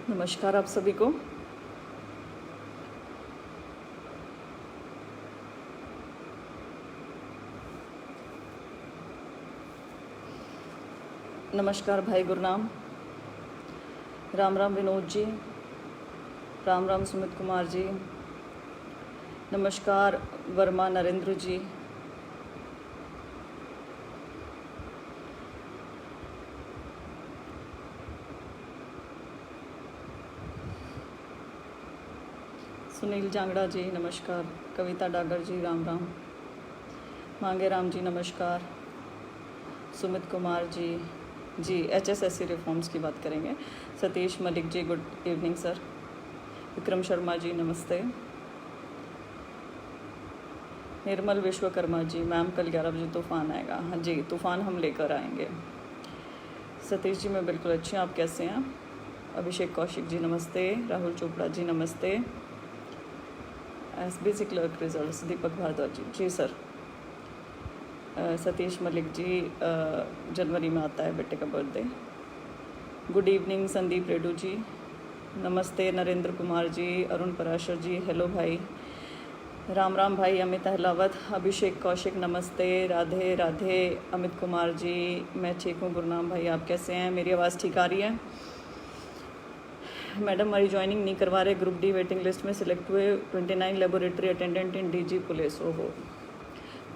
नमस्कार आप सभी को। नमस्कार भाई गुरनाम, राम राम विनोद जी, राम राम सुमित कुमार जी, नमस्कार वर्मा नरेंद्र जी, सुनील जांगड़ा जी नमस्कार, कविता डागर जी राम राम, मांगे राम जी नमस्कार, सुमित कुमार जी एचएसएससी रिफॉर्म्स की बात करेंगे। Satish Malik ji good evening sir, Vikram Sharma ji नमस्ते, निर्मल विश्वकर्मा जी मैम कल 11 बजे तूफ़ान आएगा। हाँ जी, तूफ़ान हम लेकर आएंगे। सतीश जी मैं बिल्कुल अच्छी हूँ, आप कैसे हैं? अभिषेक कौशिक जी नमस्ते, राहुल चोपड़ा जी नमस्ते, एसबीसी क्लर्क रिजल्ट्स दीपक भारद्वाज जी सर, सतीश मलिक जी जनवरी में आता है बेटे का birthday. Good evening Sandeep Redu जी नमस्ते, नरेंद्र कुमार जी, अरुण पराशर जी हेलो भाई, राम राम भाई, अमित अहलावत, अभिषेक कौशिक नमस्ते, राधे राधे, अमित कुमार जी मैं ठीक हूँ गुरनाम भाई आप कैसे हैं? मेरी आवाज़ ठीक आ रही है? मैडम हमारी ज्वाइनिंग नहीं करवा रहे, ग्रुप डी वेटिंग लिस्ट में सिलेक्ट हुए 29 laboratory attendant in DG police. ओहो,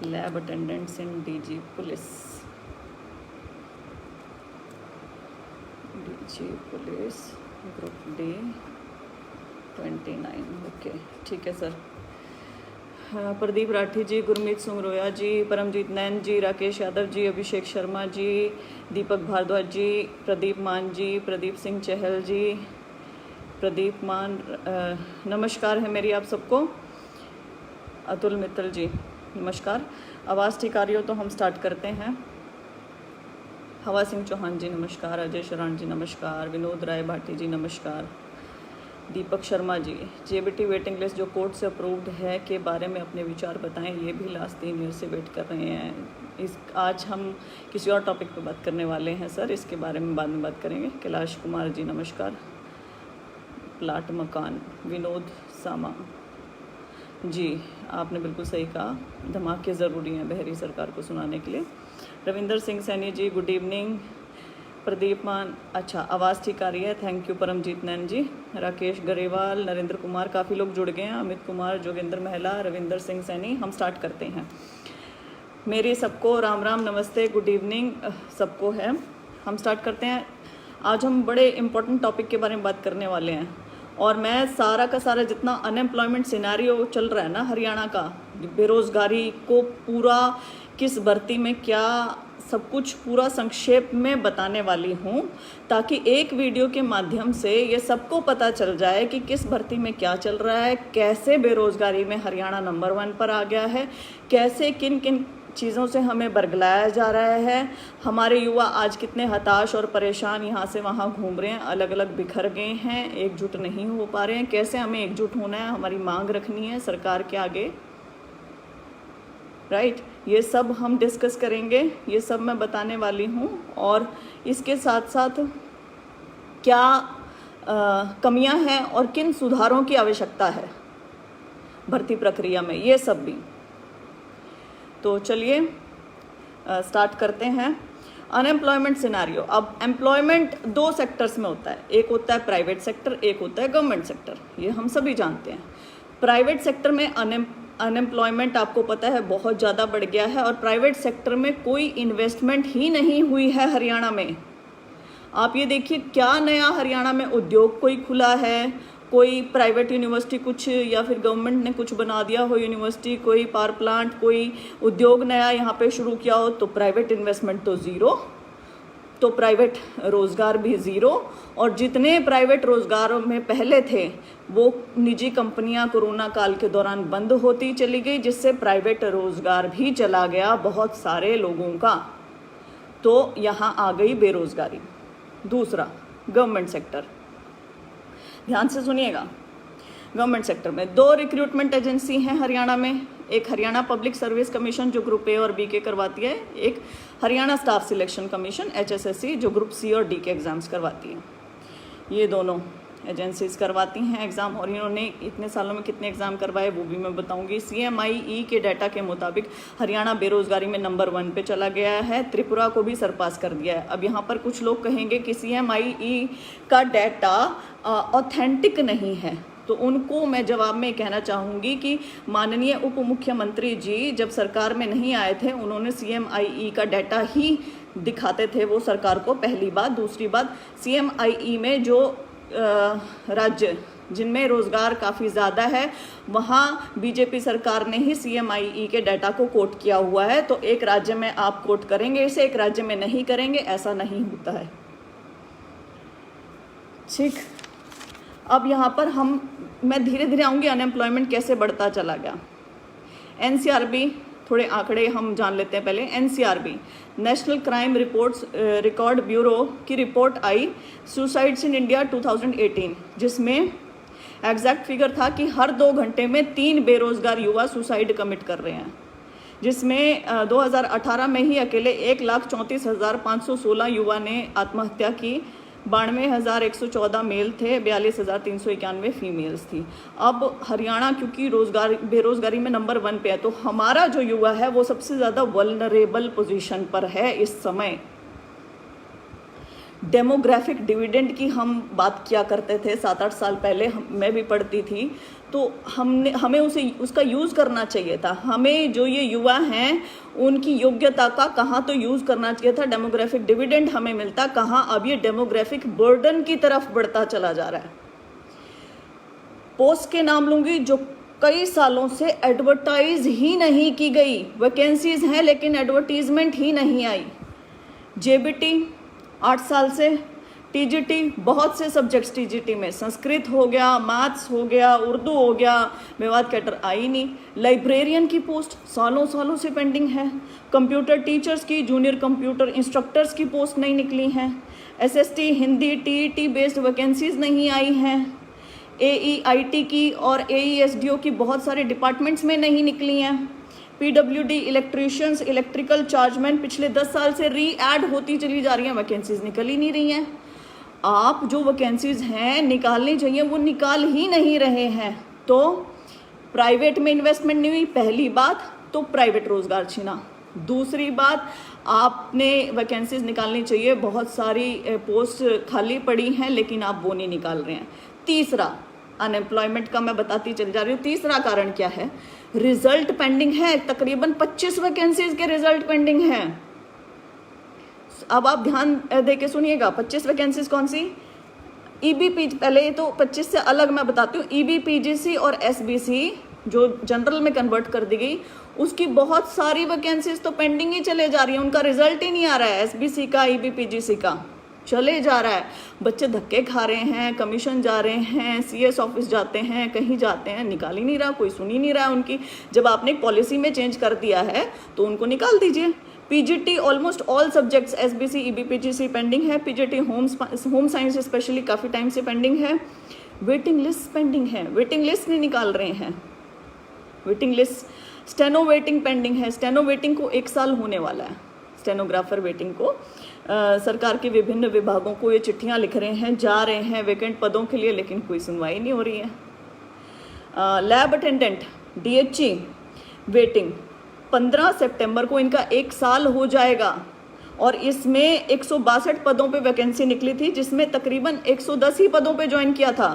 lab attendants in DG police, group D 29। Okay ठीक है सर। प्रदीप राठी जी, गुरमीत सुंगरोया जी, परमजीत नैन जी, राकेश यादव जी, अभिषेक शर्मा जी, दीपक भारद्वाज जी, प्रदीप मान जी, प्रदीप सिंह चहल जी, प्रदीप मान नमस्कार है मेरी आप सबको। अतुल मित्तल जी नमस्कार। आवाज़ ठीक आ रही हो तो हम स्टार्ट करते हैं। हवा सिंह चौहान जी नमस्कार, अजय शरण जी नमस्कार, विनोद राय भाटी जी नमस्कार, Deepak Sharma ji, JBT waiting list जो कोर्ट से अप्रूव्ड है के बारे में अपने विचार बताएं, ये भी लास्ट 3 ईयर से वेट कर रहे हैं। आज हम किसी और टॉपिक पे बात करने वाले हैं सर, इसके बारे में बाद में बात करेंगे। कैलाश कुमार जी नमस्कार, प्लाट मकान, विनोद सामा जी आपने बिल्कुल सही कहा, धमाके ज़रूरी हैं बहरी सरकार को सुनाने के लिए। रविंदर सिंह सैनी जी गुड इवनिंग, प्रदीप मान अच्छा आवाज़ ठीक आ रही है, थैंक यू परमजीत नैन जी, राकेश गरेवाल, नरेंद्र कुमार, काफ़ी लोग जुड़ गए हैं, अमित कुमार, जोगेंद्र महिला, रविंदर सिंह सैनी। हम स्टार्ट करते हैं। मेरी सबको राम राम नमस्ते गुड इवनिंग सबको है, हम स्टार्ट करते हैं। आज हम बड़े इम्पोर्टेंट टॉपिक के बारे में बात करने वाले हैं और मैं सारा का सारा जितना अनएम्प्लॉयमेंट सिनेरियो चल रहा है ना हरियाणा का, बेरोज़गारी को पूरा किस भर्ती में क्या सब कुछ पूरा संक्षेप में बताने वाली हूँ, ताकि एक वीडियो के माध्यम से ये सबको पता चल जाए कि किस भर्ती में क्या चल रहा है, कैसे बेरोज़गारी में हरियाणा नंबर 1 पर आ गया है, कैसे किन किन चीज़ों से हमें बरगलाया जा रहा है, हमारे युवा आज कितने हताश और परेशान यहाँ से वहाँ घूम रहे हैं, अलग अलग बिखर गए हैं, एकजुट नहीं हो पा रहे हैं, कैसे हमें एकजुट होना है, हमारी मांग रखनी है सरकार के आगे, राइट। ये सब हम डिस्कस करेंगे, ये सब मैं बताने वाली हूँ। और इसके साथ साथ क्या कमियां हैं और किन सुधारों की आवश्यकता है भर्ती प्रक्रिया में, ये सब भी। तो चलिए स्टार्ट करते हैं। Unemployment scenario. अब एम्प्लॉयमेंट 2 सेक्टर्स में होता है, एक होता है प्राइवेट सेक्टर, एक होता है गवर्नमेंट सेक्टर, ये हम सभी जानते हैं। प्राइवेट सेक्टर में अनएम्प्लॉयमेंट आपको पता है बहुत ज़्यादा बढ़ गया है और प्राइवेट सेक्टर में कोई इन्वेस्टमेंट ही नहीं हुई है हरियाणा में। आप ये देखिए क्या नया हरियाणा में उद्योग कोई खुला है, कोई प्राइवेट यूनिवर्सिटी कुछ या फिर गवर्नमेंट ने कुछ बना दिया हो यूनिवर्सिटी, कोई पावर प्लांट, कोई उद्योग नया यहाँ पे शुरू किया हो, तो प्राइवेट इन्वेस्टमेंट तो ज़ीरो, तो प्राइवेट रोज़गार भी ज़ीरो। और जितने प्राइवेट रोज़गारों में पहले थे वो निजी कंपनियां कोरोना काल के दौरान बंद होती चली गई, जिससे प्राइवेट रोज़गार भी चला गया बहुत सारे लोगों का, तो यहाँ आ गई बेरोज़गारी। दूसरा गवर्नमेंट सेक्टर, ध्यान से सुनिएगा। गवर्नमेंट सेक्टर में 2 रिक्रूटमेंट एजेंसी हैं हरियाणा में, एक हरियाणा पब्लिक सर्विस कमीशन जो ग्रुप ए और बी के करवाती है, एक Haryana staff selection commission HSSC जो ग्रुप सी और डी के एग्ज़ाम्स करवाती है। ये दोनों एजेंसीज करवाती हैं एग्ज़ाम, और इन्होंने इतने सालों में कितने एग्ज़ाम करवाए वो भी मैं बताऊंगी। CMIE के डाटा के मुताबिक हरियाणा बेरोजगारी में नंबर 1 पे चला गया है, त्रिपुरा को भी सरपास कर दिया है। अब यहाँ पर कुछ लोग कहेंगे कि CMIE का डाटा ऑथेंटिक नहीं है, तो उनको मैं जवाब में कहना चाहूँगी कि माननीय उप मुख्यमंत्री जी जब सरकार में नहीं आए थे, उन्होंने CMIE का डाटा ही दिखाते थे वो सरकार को, पहली बात। दूसरी बात, CMIE में जो राज्य जिनमें रोज़गार काफ़ी ज़्यादा है वहाँ बीजेपी सरकार ने ही CMIE के डाटा को कोट किया हुआ है। तो एक राज्य में आप कोट करेंगे इसे, एक राज्य में नहीं करेंगे, ऐसा नहीं होता है। ठीक, अब यहाँ पर मैं धीरे धीरे आऊँगी अनएम्प्लॉयमेंट कैसे बढ़ता चला गया। NCRB, थोड़े आंकड़े हम जान लेते हैं पहले। NCRB national crime reports record bureau की रिपोर्ट आई सुसाइड्स इन इंडिया 2018, जिसमें एग्जैक्ट फिगर था कि हर 2 घंटे में 3 बेरोजगार युवा सुसाइड कमिट कर रहे हैं, जिसमें 2018 में ही अकेले 1,34,516 युवा ने आत्महत्या की, 92,114 मेल थे, 42,391 फीमेल्स थी। अब हरियाणा क्योंकि बेरोजगारी में नंबर 1 पे है, तो हमारा जो युवा है वो सबसे ज़्यादा वल्नरेबल पोजीशन पर है इस समय। डेमोग्राफिक डिविडेंड की हम बात किया करते थे 7-8 साल पहले, मैं भी पढ़ती थी, तो हमें उसका यूज़ करना चाहिए था। हमें जो ये युवा हैं उनकी योग्यता का कहाँ तो यूज़ करना चाहिए था। डेमोग्राफिक डिविडेंड हमें मिलता कहाँ, अब ये डेमोग्राफिक बर्डन की तरफ बढ़ता चला जा रहा है। पोस्ट के नाम लूँगी जो कई सालों से एडवर्टाइज ही नहीं की गई, वैकेंसीज हैं लेकिन एडवर्टीजमेंट ही नहीं आई। JBT 8 साल से, TGT बहुत से सब्जेक्ट्स TGT में, संस्कृत हो गया, मैथ्स हो गया, उर्दू हो गया, मेवात कैटर आई नहीं। लाइब्रेरियन की पोस्ट सालों से पेंडिंग है। कंप्यूटर टीचर्स की, जूनियर कंप्यूटर इंस्ट्रक्टर्स की पोस्ट नहीं निकली हैं। SST Hindi TET based vacancies नहीं आई हैं। AEIT की और AESDO की बहुत सारे डिपार्टमेंट्स में नहीं निकली हैं। PWD इलेक्ट्रीशियंस, इलेक्ट्रिकल चार्जमैन पिछले 10 साल से री-ऐड होती चली जा रही हैं, वैकेंसीज निकल ही नहीं रही हैं। आप जो वैकेंसीज हैं निकालनी चाहिए वो निकाल ही नहीं रहे हैं। तो प्राइवेट में इन्वेस्टमेंट नहीं हुई, पहली बात, तो प्राइवेट रोजगार छीना। दूसरी बात, आपने वैकेंसीज निकालनी चाहिए, बहुत सारी पोस्ट खाली पड़ी हैं लेकिन आप वो नहीं निकाल रहे हैं। तीसरा, अनएम्प्लॉयमेंट का मैं बताती चली जा रही हूँ। तीसरा कारण क्या है? रिजल्ट पेंडिंग है, तकरीबन 25 वैकेंसीज के रिजल्ट पेंडिंग हैं। अब आप ध्यान दे के सुनिएगा, 25 वैकेंसीज कौन सी? EBP, पहले तो 25 से अलग मैं बताती हूँ। EBPGC और SBC जो जनरल में कन्वर्ट कर दी गई, उसकी बहुत सारी वैकेंसीज तो पेंडिंग ही चले जा रही है, उनका रिजल्ट ही नहीं आ रहा है। SBC का, EBPGC का चले जा रहा है, बच्चे धक्के खा रहे हैं, कमीशन जा रहे हैं, CS ऑफिस जाते हैं, कहीं जाते हैं, निकाल ही नहीं रहा, कोई सुन ही नहीं रहा है उनकी। जब आपने पॉलिसी में चेंज कर दिया है तो उनको निकाल दीजिए। PGT almost all subjects, SBC EBPGC pending है। PGT होम साइंस स्पेशली काफ़ी टाइम से पेंडिंग है। वेटिंग लिस्ट पेंडिंग है, वेटिंग लिस्ट नहीं निकाल रहे हैं, waiting list. Steno waiting pending है, स्टेनो वेटिंग को 1 साल होने वाला है। स्टेनोग्राफर वेटिंग को सरकार के विभिन्न विभागों को ये चिट्ठियां लिख रहे हैं, जा रहे हैं वैकेंट पदों के लिए, लेकिन कोई सुनवाई नहीं हो रही है। लैब अटेंडेंट DHE वेटिंग, 15 सितंबर को इनका 1 साल हो जाएगा और इसमें 162 पदों पे वैकेंसी निकली थी, जिसमें तकरीबन 110 ही पदों पे ज्वाइन किया था।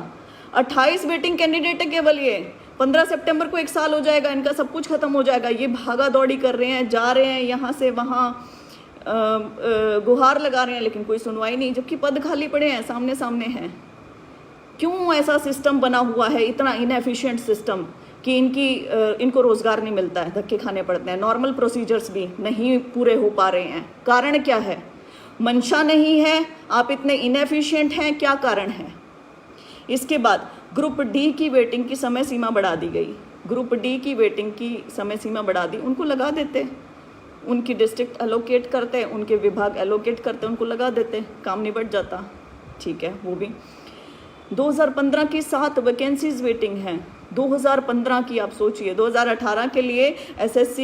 28 वेटिंग कैंडिडेट है केवल ये। 15 सितंबर को 1 साल हो जाएगा, इनका सब कुछ खत्म हो जाएगा। ये भागा दौड़ी कर रहे हैं, जा रहे हैं यहाँ से वहाँ, गुहार लगा रहे हैं, लेकिन कोई सुनवाई नहीं, जबकि पद खाली पड़े हैं, सामने सामने हैं। क्यों ऐसा सिस्टम बना हुआ है, इतना इनएफिशिएंट सिस्टम कि इनको रोजगार नहीं मिलता है, धक्के खाने पड़ते हैं, नॉर्मल प्रोसीजर्स भी नहीं पूरे हो पा रहे हैं। कारण क्या है? मंशा नहीं है, आप इतने इनएफिशिएंट हैं, क्या कारण है? इसके बाद ग्रुप D की वेटिंग की समय सीमा बढ़ा दी गई। ग्रुप D की वेटिंग की समय सीमा बढ़ा दी, उनको लगा देते, उनकी डिस्ट्रिक्ट एलोकेट करते, उनके विभाग एलोकेट करते, उनको लगा देते, काम निपट जाता। ठीक है, वो भी 2015 की 7 वैकेंसीज वेटिंग हैं। 2015 की आप सोचिए, 2018 के लिए SSC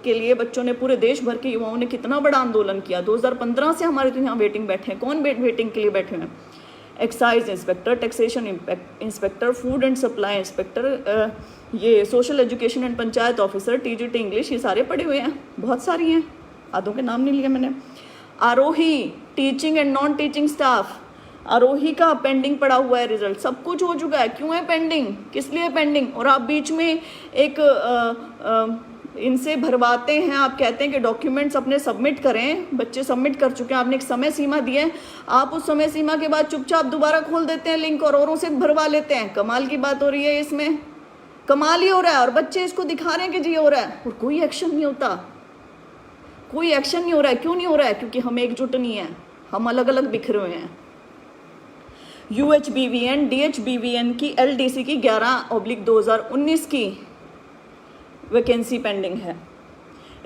के लिए बच्चों ने, पूरे देश भर के युवाओं ने कितना बड़ा आंदोलन किया। 2015 से हमारे तो यहाँ वेटिंग बैठे हैं। कौन वेटिंग के लिए बैठे हैं? Excise inspector, taxation inspector, food and supply inspector, ये social education and panchayat officer, TGT English, ये सारे पढ़े हुए हैं, बहुत सारी हैं, आधों के नाम नहीं लिए मैंने। Aarohi teaching and non teaching staff, Aarohi का पेंडिंग पड़ा हुआ है रिजल्ट, सब कुछ हो चुका है, क्यों है पेंडिंग, किस लिए पेंडिंग? और आप बीच में एक इनसे भरवाते हैं, आप कहते हैं कि डॉक्यूमेंट्स अपने सबमिट करें, बच्चे सबमिट कर चुके हैं, आपने एक समय सीमा दी है, आप उस समय सीमा के बाद चुपचाप दोबारा खोल देते हैं लिंक और औरों से भरवा लेते हैं। कमाल की बात हो रही है इसमें, कमाल ही हो रहा है, और बच्चे इसको दिखा रहे हैं कि जी हो रहा है, और कोई एक्शन नहीं होता, कोई एक्शन नहीं हो रहा है। क्यों नहीं हो रहा है? क्योंकि हम एकजुट नहीं है, हम अलग अलग बिखरे हुए हैं। UHBVN DHBVN की LDC की 11/2019 की वैकेंसी पेंडिंग है,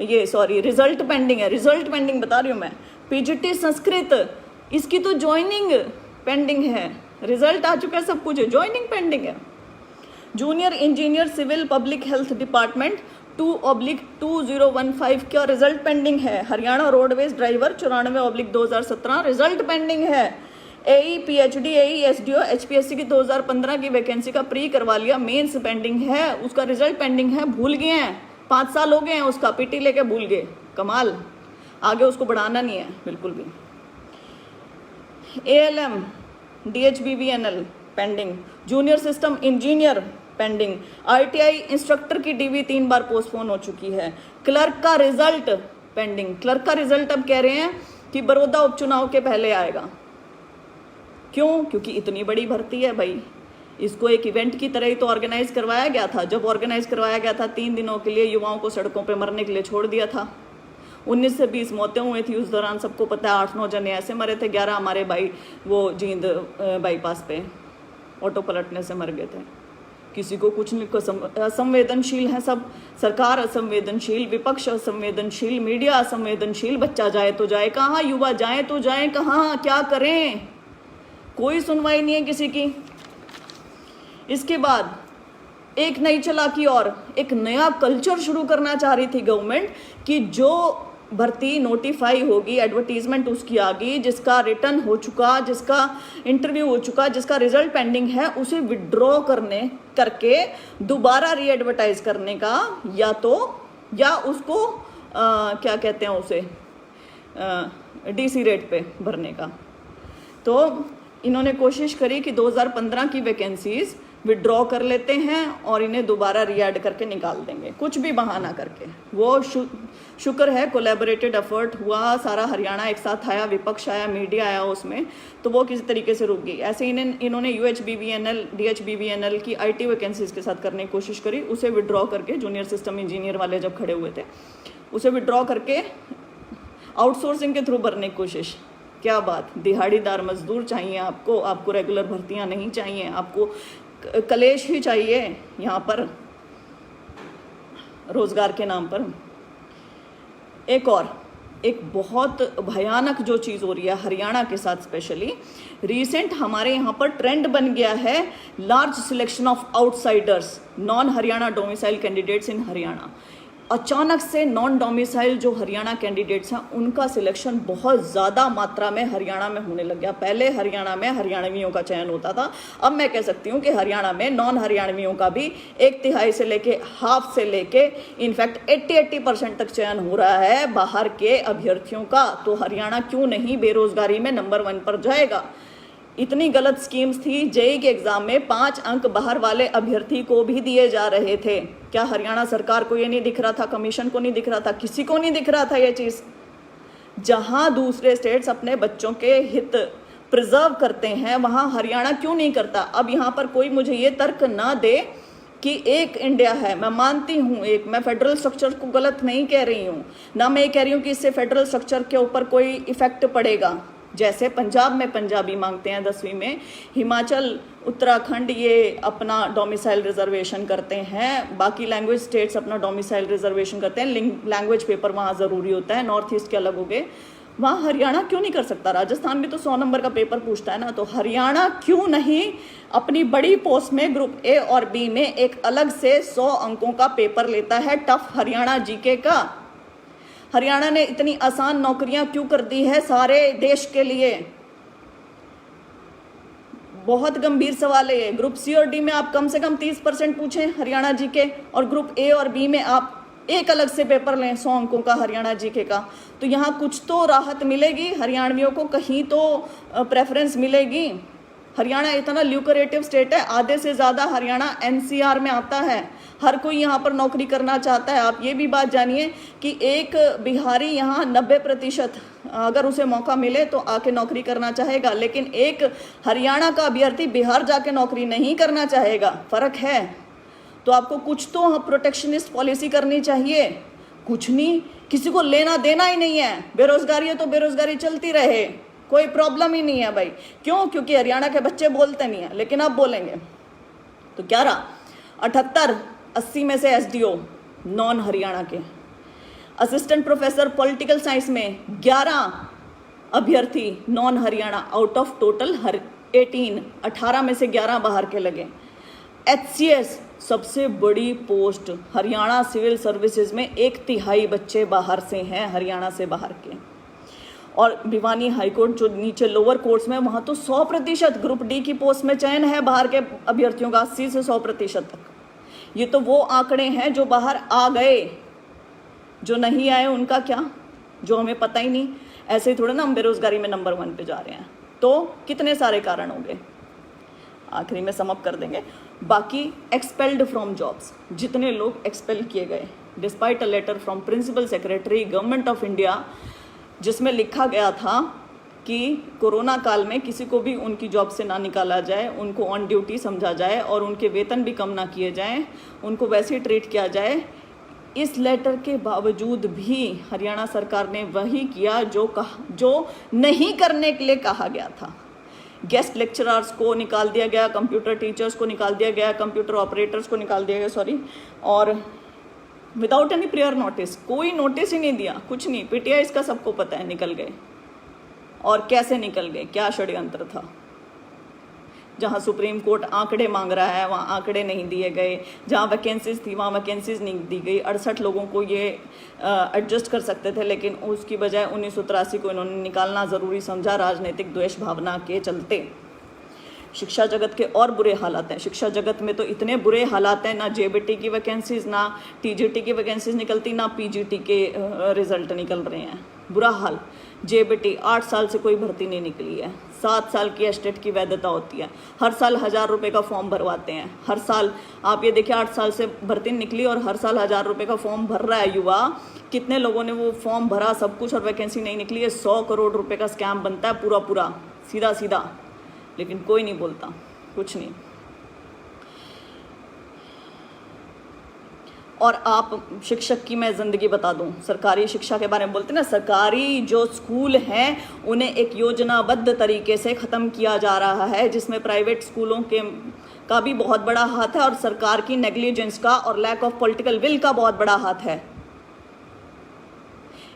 ये सॉरी रिजल्ट पेंडिंग है, रिजल्ट पेंडिंग बता रही हूँ मैं। PGT संस्कृत, इसकी तो ज्वाइनिंग पेंडिंग है, रिजल्ट आ चुका है, सब कुछ है, ज्वाइनिंग पेंडिंग है। Junior engineer civil public health department 2/2015 का रिजल्ट पेंडिंग है। Haryana roadways driver 94/2017 result pending है। AE PhD AE SDO HPSC की 2015 की वैकेंसी का प्री करवा लिया, मेंस पेंडिंग है, उसका रिजल्ट पेंडिंग है, भूल गए हैं, 5 साल हो गए हैं उसका, PT लेके भूल गए, कमाल, आगे उसको बढ़ाना नहीं है बिल्कुल भी। ALM DHBVNL pending, junior system engineer pending, ITI instructor की DV 3 बार पोस्टपोन हो चुकी है। क्लर्क का रिजल्ट पेंडिंग, क्लर्क का रिजल्ट अब कह रहे हैं कि बड़ौदा उपचुनाव के पहले आएगा। क्यों? क्योंकि इतनी बड़ी भर्ती है भाई, इसको एक इवेंट की तरह ही तो ऑर्गेनाइज करवाया गया था। जब ऑर्गेनाइज करवाया गया था 3 दिनों के लिए युवाओं को सड़कों पे मरने के लिए छोड़ दिया था। 19 से 20 मौतें हुई थी उस दौरान, सबको पता है। 8-9 जने ऐसे मरे थे, 11 हमारे भाई वो जींद बाईपास पे ऑटो पलटने से मर गए थे। किसी को कुछ नहीं, असंवेदनशील है सब, सरकार असंवेदनशील, विपक्ष असंवेदनशील, मीडिया असंवेदनशील। बच्चा जाए तो जाए कहाँ, युवा जाए तो जाए कहाँ, क्या करें? कोई सुनवाई नहीं है किसी की। इसके बाद एक नई चालाकी और एक नया कल्चर शुरू करना चाह रही थी गवर्नमेंट कि जो भर्ती नोटिफाई होगी, एडवर्टीजमेंट उसकी आ गई, जिसका रिटर्न हो चुका, जिसका इंटरव्यू हो चुका, जिसका रिजल्ट पेंडिंग है, उसे विड्रॉ करके दोबारा री एडवर्टाइज करने का, या उसको क्या कहते हैं उसे, DC रेट पे भरने का। तो इन्होंने कोशिश करी कि 2015 की वैकेंसीज विड्रॉ कर लेते हैं और इन्हें दोबारा रीएड करके निकाल देंगे, कुछ भी बहाना करके। वो शुक्र है कोलैबोरेटेड एफर्ट हुआ, सारा हरियाणा एक साथ आया, विपक्ष आया, मीडिया आया उसमें, तो वो किसी तरीके से रुक गई। ऐसे इन्होंने UHBVNL DHBVNL की IT वैकेंसीज के साथ करने की कोशिश करी, उसे विड्रॉ करके, जूनियर सिस्टम इंजीनियर वाले जब खड़े हुए थे, उसे विड्रॉ करके आउटसोर्सिंग के थ्रू भरने की कोशिश। क्या बात, दिहाड़ीदार मजदूर चाहिए आपको रेगुलर भर्तियां नहीं चाहिए, आपको कलेश ही चाहिए यहाँ पर रोजगार के नाम पर। एक बहुत भयानक जो चीज़ हो रही है हरियाणा के साथ स्पेशली, रिसेंट हमारे यहाँ पर ट्रेंड बन गया है large selection of outsiders, non Haryana domicile candidates in Haryana. अचानक से नॉन डोमिसाइल जो हरियाणा कैंडिडेट्स हैं उनका सिलेक्शन बहुत ज़्यादा मात्रा में हरियाणा में होने लग गया। पहले हरियाणा में हरियाणवियों का चयन होता था, अब मैं कह सकती हूँ कि हरियाणा में नॉन हरियाणवियों का भी 1/3 से लेके हाफ से लेके इनफैक्ट 80% तक चयन हो रहा है बाहर के अभ्यर्थियों का। तो हरियाणा क्यों नहीं बेरोजगारी में नंबर 1 पर जाएगा? इतनी गलत स्कीम्स थी, JEE के एग्जाम में 5 अंक बाहर वाले अभ्यर्थी को भी दिए जा रहे थे। क्या हरियाणा सरकार को ये नहीं दिख रहा था, कमीशन को नहीं दिख रहा था, किसी को नहीं दिख रहा था ये चीज़? जहां दूसरे स्टेट्स अपने बच्चों के हित प्रिजर्व करते हैं वहां हरियाणा क्यों नहीं करता? अब यहाँ पर कोई मुझे ये तर्क ना दे कि एक इंडिया है, मैं मानती हूँ मैं फेडरल स्ट्रक्चर को गलत नहीं कह रही हूँ, ना मैं ये कह रही हूँ कि इससे फेडरल स्ट्रक्चर के ऊपर कोई इफेक्ट पड़ेगा। जैसे पंजाब में पंजाबी मांगते हैं 10वीं में, हिमाचल उत्तराखंड ये अपना डोमिसाइल रिजर्वेशन करते हैं, बाकी लैंग्वेज स्टेट्स अपना डोमिसाइल रिजर्वेशन करते हैं, लैंग्वेज पेपर वहाँ ज़रूरी होता है, नॉर्थ ईस्ट के अलग हो गए। वहाँ हरियाणा क्यों नहीं कर सकता? राजस्थान भी तो 100 नंबर का पेपर पूछता है ना, तो हरियाणा क्यों नहीं अपनी बड़ी पोस्ट में ग्रुप A और B में एक अलग से 100 अंकों का पेपर लेता है, टफ हरियाणा GK का? हरियाणा ने इतनी आसान नौकरियां क्यों कर दी है सारे देश के लिए? बहुत गंभीर सवाल है ये। ग्रुप सी और डी में आप कम से कम 30% पूछें हरियाणा जी के, और ग्रुप ए और बी में आप एक अलग से पेपर लें 100 अंकों का हरियाणा जीके का, तो यहाँ कुछ तो राहत मिलेगी हरियाणवियों को, कहीं तो प्रेफरेंस मिलेगी। हरियाणा इतना ल्यूक्रेटिव स्टेट है, आधे से ज़्यादा हरियाणा एनसीआर में आता है, हर कोई यहाँ पर नौकरी करना चाहता है। आप ये भी बात जानिए कि एक बिहारी यहाँ 90% अगर उसे मौका मिले तो आके नौकरी करना चाहेगा, लेकिन एक हरियाणा का अभ्यर्थी बिहार जाके नौकरी नहीं करना चाहेगा। फ़र्क है। तो आपको कुछ तो प्रोटेक्शनिस्ट पॉलिसी करनी चाहिए। कुछ नहीं, किसी को लेना देना ही नहीं है। बेरोजगारी है तो बेरोजगारी चलती रहे, कोई प्रॉब्लम ही नहीं है भाई। क्यों? क्योंकि हरियाणा के बच्चे बोलते नहीं है, लेकिन अब बोलेंगे। तो 11, 78, 80 में से एसडीओ नॉन हरियाणा के। असिस्टेंट प्रोफेसर पॉलिटिकल साइंस में 11 अभ्यर्थी non Haryana, out of total 18 में से 11 बाहर के लगे। एचसीएस सबसे बड़ी पोस्ट हरियाणा सिविल सर्विसेज में 1/3 बच्चे बाहर से हैं, हरियाणा से बाहर के। और भिवानी हाईकोर्ट जो नीचे लोअर कोर्ट्स में, वहाँ तो 100% ग्रुप डी की पोस्ट में चयन है बाहर के अभ्यर्थियों का, 80 से 100% तक। ये तो वो आंकड़े हैं जो बाहर आ गए, जो नहीं आए उनका क्या, जो हमें पता ही नहीं। ऐसे ही थोड़ा ना हम बेरोजगारी में नंबर 1 पे जा रहे हैं। तो कितने सारे कारण होंगे, आखिरी में समअप कर देंगे। बाकी एक्सपेल्ड फ्रॉम जॉब्स, जितने लोग एक्सपेल किए गए despite a letter from principal secretary government of India, जिसमें लिखा गया था कि कोरोना काल में किसी को भी उनकी जॉब से ना निकाला जाए, उनको ऑन ड्यूटी समझा जाए और उनके वेतन भी कम ना किए जाएं, उनको वैसे ही ट्रीट किया जाए। इस लेटर के बावजूद भी हरियाणा सरकार ने वही किया जो नहीं करने के लिए कहा गया था। गेस्ट लेक्चरर्स को निकाल दिया गया, कंप्यूटर टीचर्स को निकाल दिया गया, कंप्यूटर ऑपरेटर्स को निकाल दिया गया, और विदाउट एनी प्रियर नोटिस, कोई नोटिस ही नहीं दिया, कुछ नहीं। पीटीआई इसका सबको पता है, निकल गए। और कैसे निकल गए, क्या षड्यंत्र था। जहाँ सुप्रीम कोर्ट आंकड़े मांग रहा है वहाँ आंकड़े नहीं दिए गए, जहाँ वैकेंसीज थी वहाँ वैकेंसीज नहीं दी गई। 68 लोगों को ये एडजस्ट कर सकते थे, लेकिन उसकी बजाय 1983 को इन्होंने निकालना ज़रूरी समझा, राजनीतिक द्वेष भावना के चलते। शिक्षा जगत के और बुरे हालात हैं। शिक्षा जगत में तो इतने बुरे हालात हैं, ना जेबीटी की वैकेंसीज, ना टीजीटी की वैकेंसीज निकलती, ना पीजीटी के रिजल्ट निकल रहे हैं। बुरा हाल। जेबीटी 8 साल से कोई भर्ती नहीं निकली है। 7 साल की एस्टेट की वैधता होती है। हर साल 1000 रुपये का फॉर्म भरवाते हैं। हर साल आप ये देखिए, 8 साल से भर्ती निकली और हर साल 1000 रुपये का फॉर्म भर रहा है युवा। कितने लोगों ने वो फॉर्म भरा, सब कुछ, और वैकेंसी नहीं निकली है। 100 करोड़ रुपये का स्कैम बनता है पूरा सीधा सीधा, लेकिन कोई नहीं बोलता, कुछ नहीं। और आप शिक्षक की मैं ज़िंदगी बता दूं, सरकारी शिक्षा के बारे में बोलते हैं ना, सरकारी जो स्कूल हैं उन्हें एक योजनाबद्ध तरीके से ख़त्म किया जा रहा है, जिसमें प्राइवेट स्कूलों का भी बहुत बड़ा हाथ है और सरकार की नेग्लिजेंस का और लैक ऑफ पॉलिटिकल विल का बहुत बड़ा हाथ है।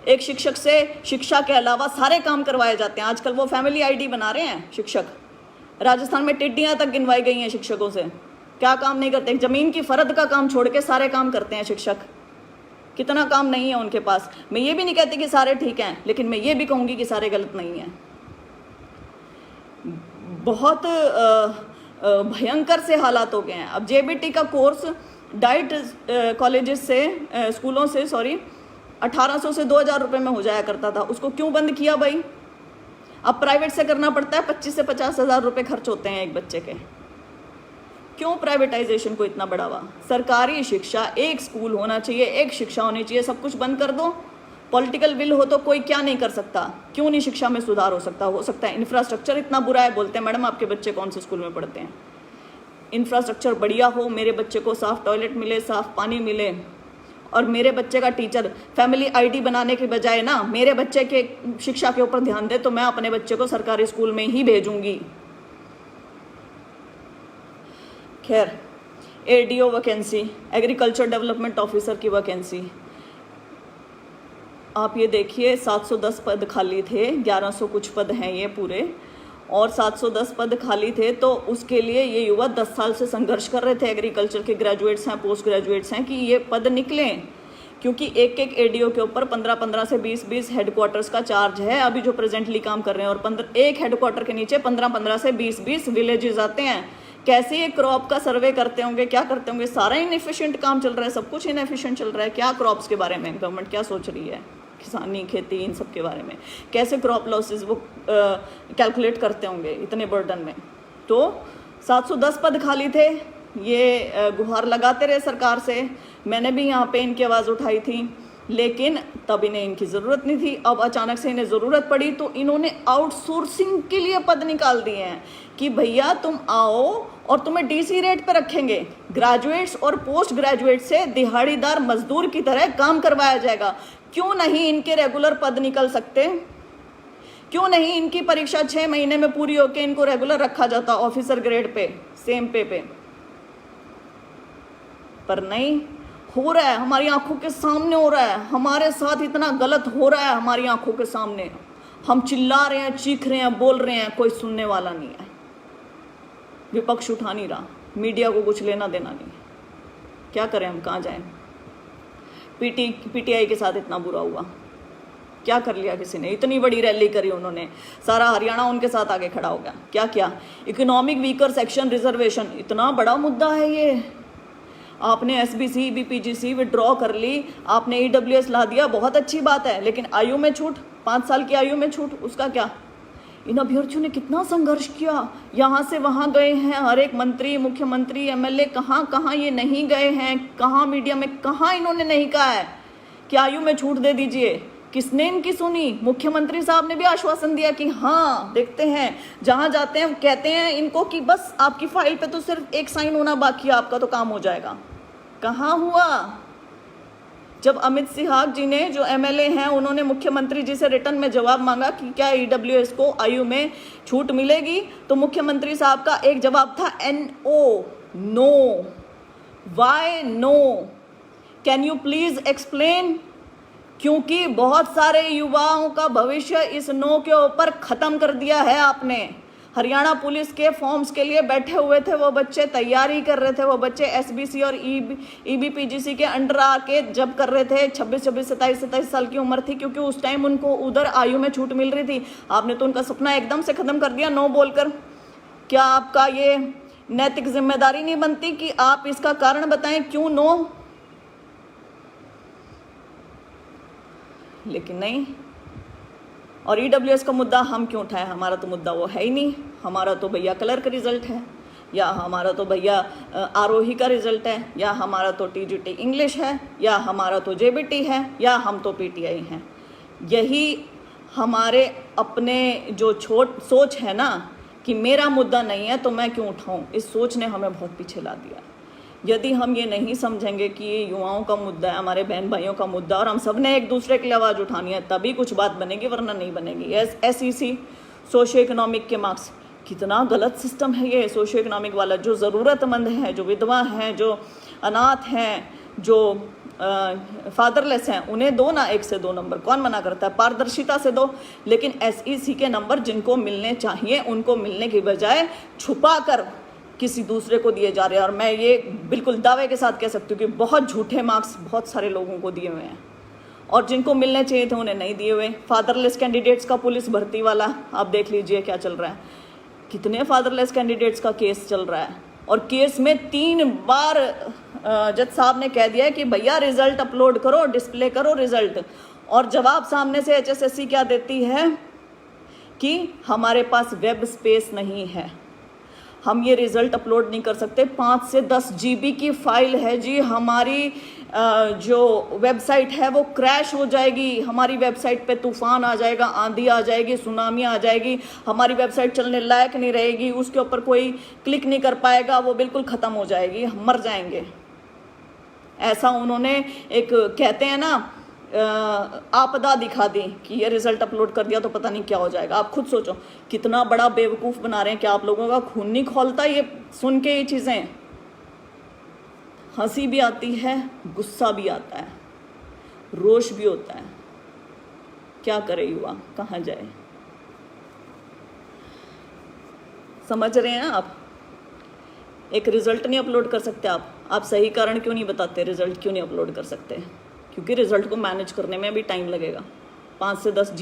एक शिक्षक से शिक्षा के अलावा सारे काम करवाए जाते हैं। आजकल वो फैमिली आईडी बना रहे हैं शिक्षक। राजस्थान में टिड्डियां तक गिनवाई गई हैं शिक्षकों से। क्या काम नहीं करते, जमीन की फर्द का काम छोड़ के सारे काम करते हैं शिक्षक। कितना काम नहीं है उनके पास। मैं ये भी नहीं कहती कि सारे ठीक हैं, लेकिन मैं ये भी कहूंगी कि सारे गलत नहीं हैं। बहुत भयंकर से हालात हो गए हैं। अब जेबीटी का कोर्स डाइट कॉलेजेस से, स्कूलों से 1800 से 2000 रुपये में हो जाया करता था। उसको क्यों बंद किया भाई? अब प्राइवेट से करना पड़ता है, 25 से 50 हज़ार रुपये खर्च होते हैं एक बच्चे के। क्यों प्राइवेटाइजेशन को इतना बढ़ावा? सरकारी शिक्षा, एक स्कूल होना चाहिए, एक शिक्षा होनी चाहिए। सब कुछ बंद कर दो। पॉलिटिकल विल हो तो कोई क्या नहीं कर सकता। क्यों नहीं शिक्षा में सुधार हो सकता? हो सकता है। इंफ्रास्ट्रक्चर इतना बुरा है, बोलते हैं मैडम आपके बच्चे कौन से स्कूल में पढ़ते हैं। इंफ्रास्ट्रक्चर बढ़िया हो, मेरे बच्चे को साफ टॉयलेट मिले, साफ पानी मिले, और मेरे बच्चे का टीचर फैमिली आईडी बनाने के बजाय ना मेरे बच्चे के शिक्षा के ऊपर ध्यान दे, तो मैं अपने बच्चे को सरकारी स्कूल में ही भेजूंगी। खैर, ADO vacancy, agriculture development officer की वैकेंसी, आप ये देखिए 710 पद खाली थे, 1100 कुछ पद हैं ये पूरे, और 710 पद खाली थे। तो उसके लिए ये युवा 10 साल से संघर्ष कर रहे थे। एग्रीकल्चर के ग्रेजुएट्स हैं, पोस्ट ग्रेजुएट्स हैं, कि ये पद निकलें। क्योंकि एक एक एडीओ के ऊपर 15-15 से 20-20 हेडक्वार्टर्स का चार्ज है अभी जो प्रेजेंटली काम कर रहे हैं, और एक हेडक्वार्टर के नीचे 15-15 से 20-20 विलेजेस आते हैं। कैसे ये क्रॉप का सर्वे करते होंगे, क्या करते होंगे, सारा इनएफिशिएंट काम चल रहा है, सब कुछ इनएफिशिएंट चल रहा है। क्या क्रॉप्स के बारे में गवर्नमेंट क्या सोच रही है, किसानी खेती इन सब के बारे में, कैसे क्रॉप लॉसेस वो कैलकुलेट करते होंगे इतने बर्डन में। तो 710 पद खाली थे, ये गुहार लगाते रहे सरकार से, मैंने भी यहाँ पे इनकी आवाज़ उठाई थी, लेकिन तब इन्हें इनकी ज़रूरत नहीं थी। अब अचानक से इन्हें ज़रूरत पड़ी तो इन्होंने आउटसोर्सिंग के लिए पद निकाल दिए हैं कि भैया तुम आओ और तुम्हें डीसी रेट पे रखेंगे, ग्रेजुएट्स और पोस्ट ग्रेजुएट से दिहाड़ीदार मजदूर की तरह काम करवाया जाएगा। क्यों नहीं इनके रेगुलर पद निकल सकते? क्यों नहीं इनकी परीक्षा 6 महीने में पूरी होकर इनको रेगुलर रखा जाता ऑफिसर ग्रेड पे, सेम पे पर नहीं हो रहा है, हमारी आंखों के सामने हो रहा है, हमारे साथ इतना गलत हो रहा है हमारी आंखों के सामने। हम चिल्ला रहे हैं, चीख रहे हैं, बोल रहे हैं, कोई सुनने वाला नहीं है, विपक्ष उठा नहीं रहा, मीडिया को कुछ लेना देना नहीं है। क्या करें हम, कहाँ जाएं? पीटीआई के साथ इतना बुरा हुआ, क्या कर लिया किसी ने? इतनी बड़ी रैली करी उन्होंने, सारा हरियाणा उनके साथ आगे खड़ा हो गया। क्या किया? इकोनॉमिक वीकर सेक्शन रिजर्वेशन, इतना बड़ा मुद्दा है ये, आपने एसबीसी ईबीपीजीसी विड्रॉ कर ली, आपने ईडब्ल्यूएस ला दिया, बहुत अच्छी बात है, लेकिन आयु में छूट, 5 साल की आयु में छूट, उसका क्या? इन अभ्यर्थियों ने कितना संघर्ष किया, यहाँ से वहाँ गए हैं, हर एक मंत्री, मुख्यमंत्री, एमएलए, कहाँ कहाँ ये नहीं गए हैं, कहाँ मीडिया में, कहाँ इन्होंने नहीं कहा है कि आयु में छूट दे दीजिए। किसने इनकी सुनी? मुख्यमंत्री साहब ने भी आश्वासन दिया कि हाँ देखते हैं, जहाँ जाते हैं कहते हैं इनको कि बस आपकी फाइल पे तो सिर्फ एक साइन होना बाकी है, आपका तो काम हो जाएगा। कहाँ हुआ? जब अमित सिहाग जी ने, जो एमएलए हैं, उन्होंने मुख्यमंत्री जी से रिटर्न में जवाब मांगा कि क्या ईडब्ल्यूएस को आयु में छूट मिलेगी, तो मुख्यमंत्री साहब का एक जवाब था NO, no. Why no? Can you please explain? क्योंकि बहुत सारे युवाओं का भविष्य इस नो के ऊपर खत्म कर दिया है आपने। हरियाणा पुलिस के फॉर्म्स के लिए बैठे हुए थे वो बच्चे, तैयारी कर रहे थे वो बच्चे, एसबीसी और ईबीपीजीसी के अंडर आके जब कर रहे थे, 26, 27 साल की उम्र थी, क्योंकि उस टाइम उनको उधर आयु में छूट मिल रही थी। आपने तो उनका सपना एकदम से खत्म कर दिया नो बोलकर। क्या आपका ये नैतिक जिम्मेदारी नहीं बनती कि आप इसका कारण बताएं क्यों नो? लेकिन नहीं। और ईडब्ल्यूएस का मुद्दा हम क्यों उठाएं? हमारा तो मुद्दा वो है ही नहीं। हमारा तो भैया कलर का रिजल्ट है, या हमारा तो भैया आरोही का रिजल्ट है, या हमारा तो टीजीटी इंग्लिश है, या हमारा तो जेबीटी है, या हम तो पीटीआई हैं। यही हमारे अपने जो सोच है ना कि मेरा मुद्दा नहीं है तो मैं क्यों उठाऊं, इस सोच ने हमें बहुत पीछे ला दिया। यदि हम ये नहीं समझेंगे कि ये युवाओं का मुद्दा है, हमारे बहन भाइयों का मुद्दा, और हम सब ने एक दूसरे के लिए आवाज़ उठानी है, तभी कुछ बात बनेगी, वरना नहीं बनेगी। SEC सोशियो इकोनॉमिक के मार्क्स, कितना गलत सिस्टम है ये सोशियो इकोनॉमिक वाला। जो ज़रूरतमंद हैं, जो विधवा हैं, जो अनाथ हैं, जो फादरलेस हैं, उन्हें दो ना, 1 से 2 नंबर, कौन मना करता है? पारदर्शिता से दो। लेकिन SEC के नंबर जिनको मिलने चाहिए उनको मिलने की बजाय छुपा कर किसी दूसरे को दिए जा रहे हैं। और मैं ये बिल्कुल दावे के साथ कह सकती हूँ कि बहुत झूठे मार्क्स बहुत सारे लोगों को दिए हुए हैं, और जिनको मिलने चाहिए थे उन्हें नहीं दिए हुए। फादरलेस कैंडिडेट्स का पुलिस भर्ती वाला आप देख लीजिए क्या चल रहा है, कितने फादरलेस कैंडिडेट्स का केस चल रहा है, और केस में 3 बार जज साहब ने कह दिया है कि भैया रिजल्ट अपलोड करो, डिस्प्ले करो रिजल्ट, और जवाब सामने से HSSC क्या देती है कि हमारे पास वेब स्पेस नहीं है, हम ये रिज़ल्ट अपलोड नहीं कर सकते। 5 से 10 GB की फाइल है जी, हमारी जो वेबसाइट है वो क्रैश हो जाएगी, हमारी वेबसाइट पे तूफान आ जाएगा, आंधी आ जाएगी, सुनामी आ जाएगी, हमारी वेबसाइट चलने लायक नहीं रहेगी, उसके ऊपर कोई क्लिक नहीं कर पाएगा, वो बिल्कुल ख़त्म हो जाएगी, हम मर जाएंगे। ऐसा उन्होंने एक कहते हैं ना आपदा दिखा दी कि ये रिजल्ट अपलोड कर दिया तो पता नहीं क्या हो जाएगा। आप खुद सोचो कितना बड़ा बेवकूफ़ बना रहे हैं। क्या आप लोगों का खून नहीं खौलता ये सुन के? ये चीज़ें हंसी भी आती है, गुस्सा भी आता है, रोष भी होता है। क्या करे युवा, कहाँ जाए? समझ रहे हैं आप? एक रिजल्ट नहीं अपलोड कर सकते आप सही कारण क्यों नहीं बताते? रिजल्ट क्यों नहीं अपलोड कर सकते? क्योंकि रिजल्ट को मैनेज करने में भी टाइम लगेगा। 5 से 10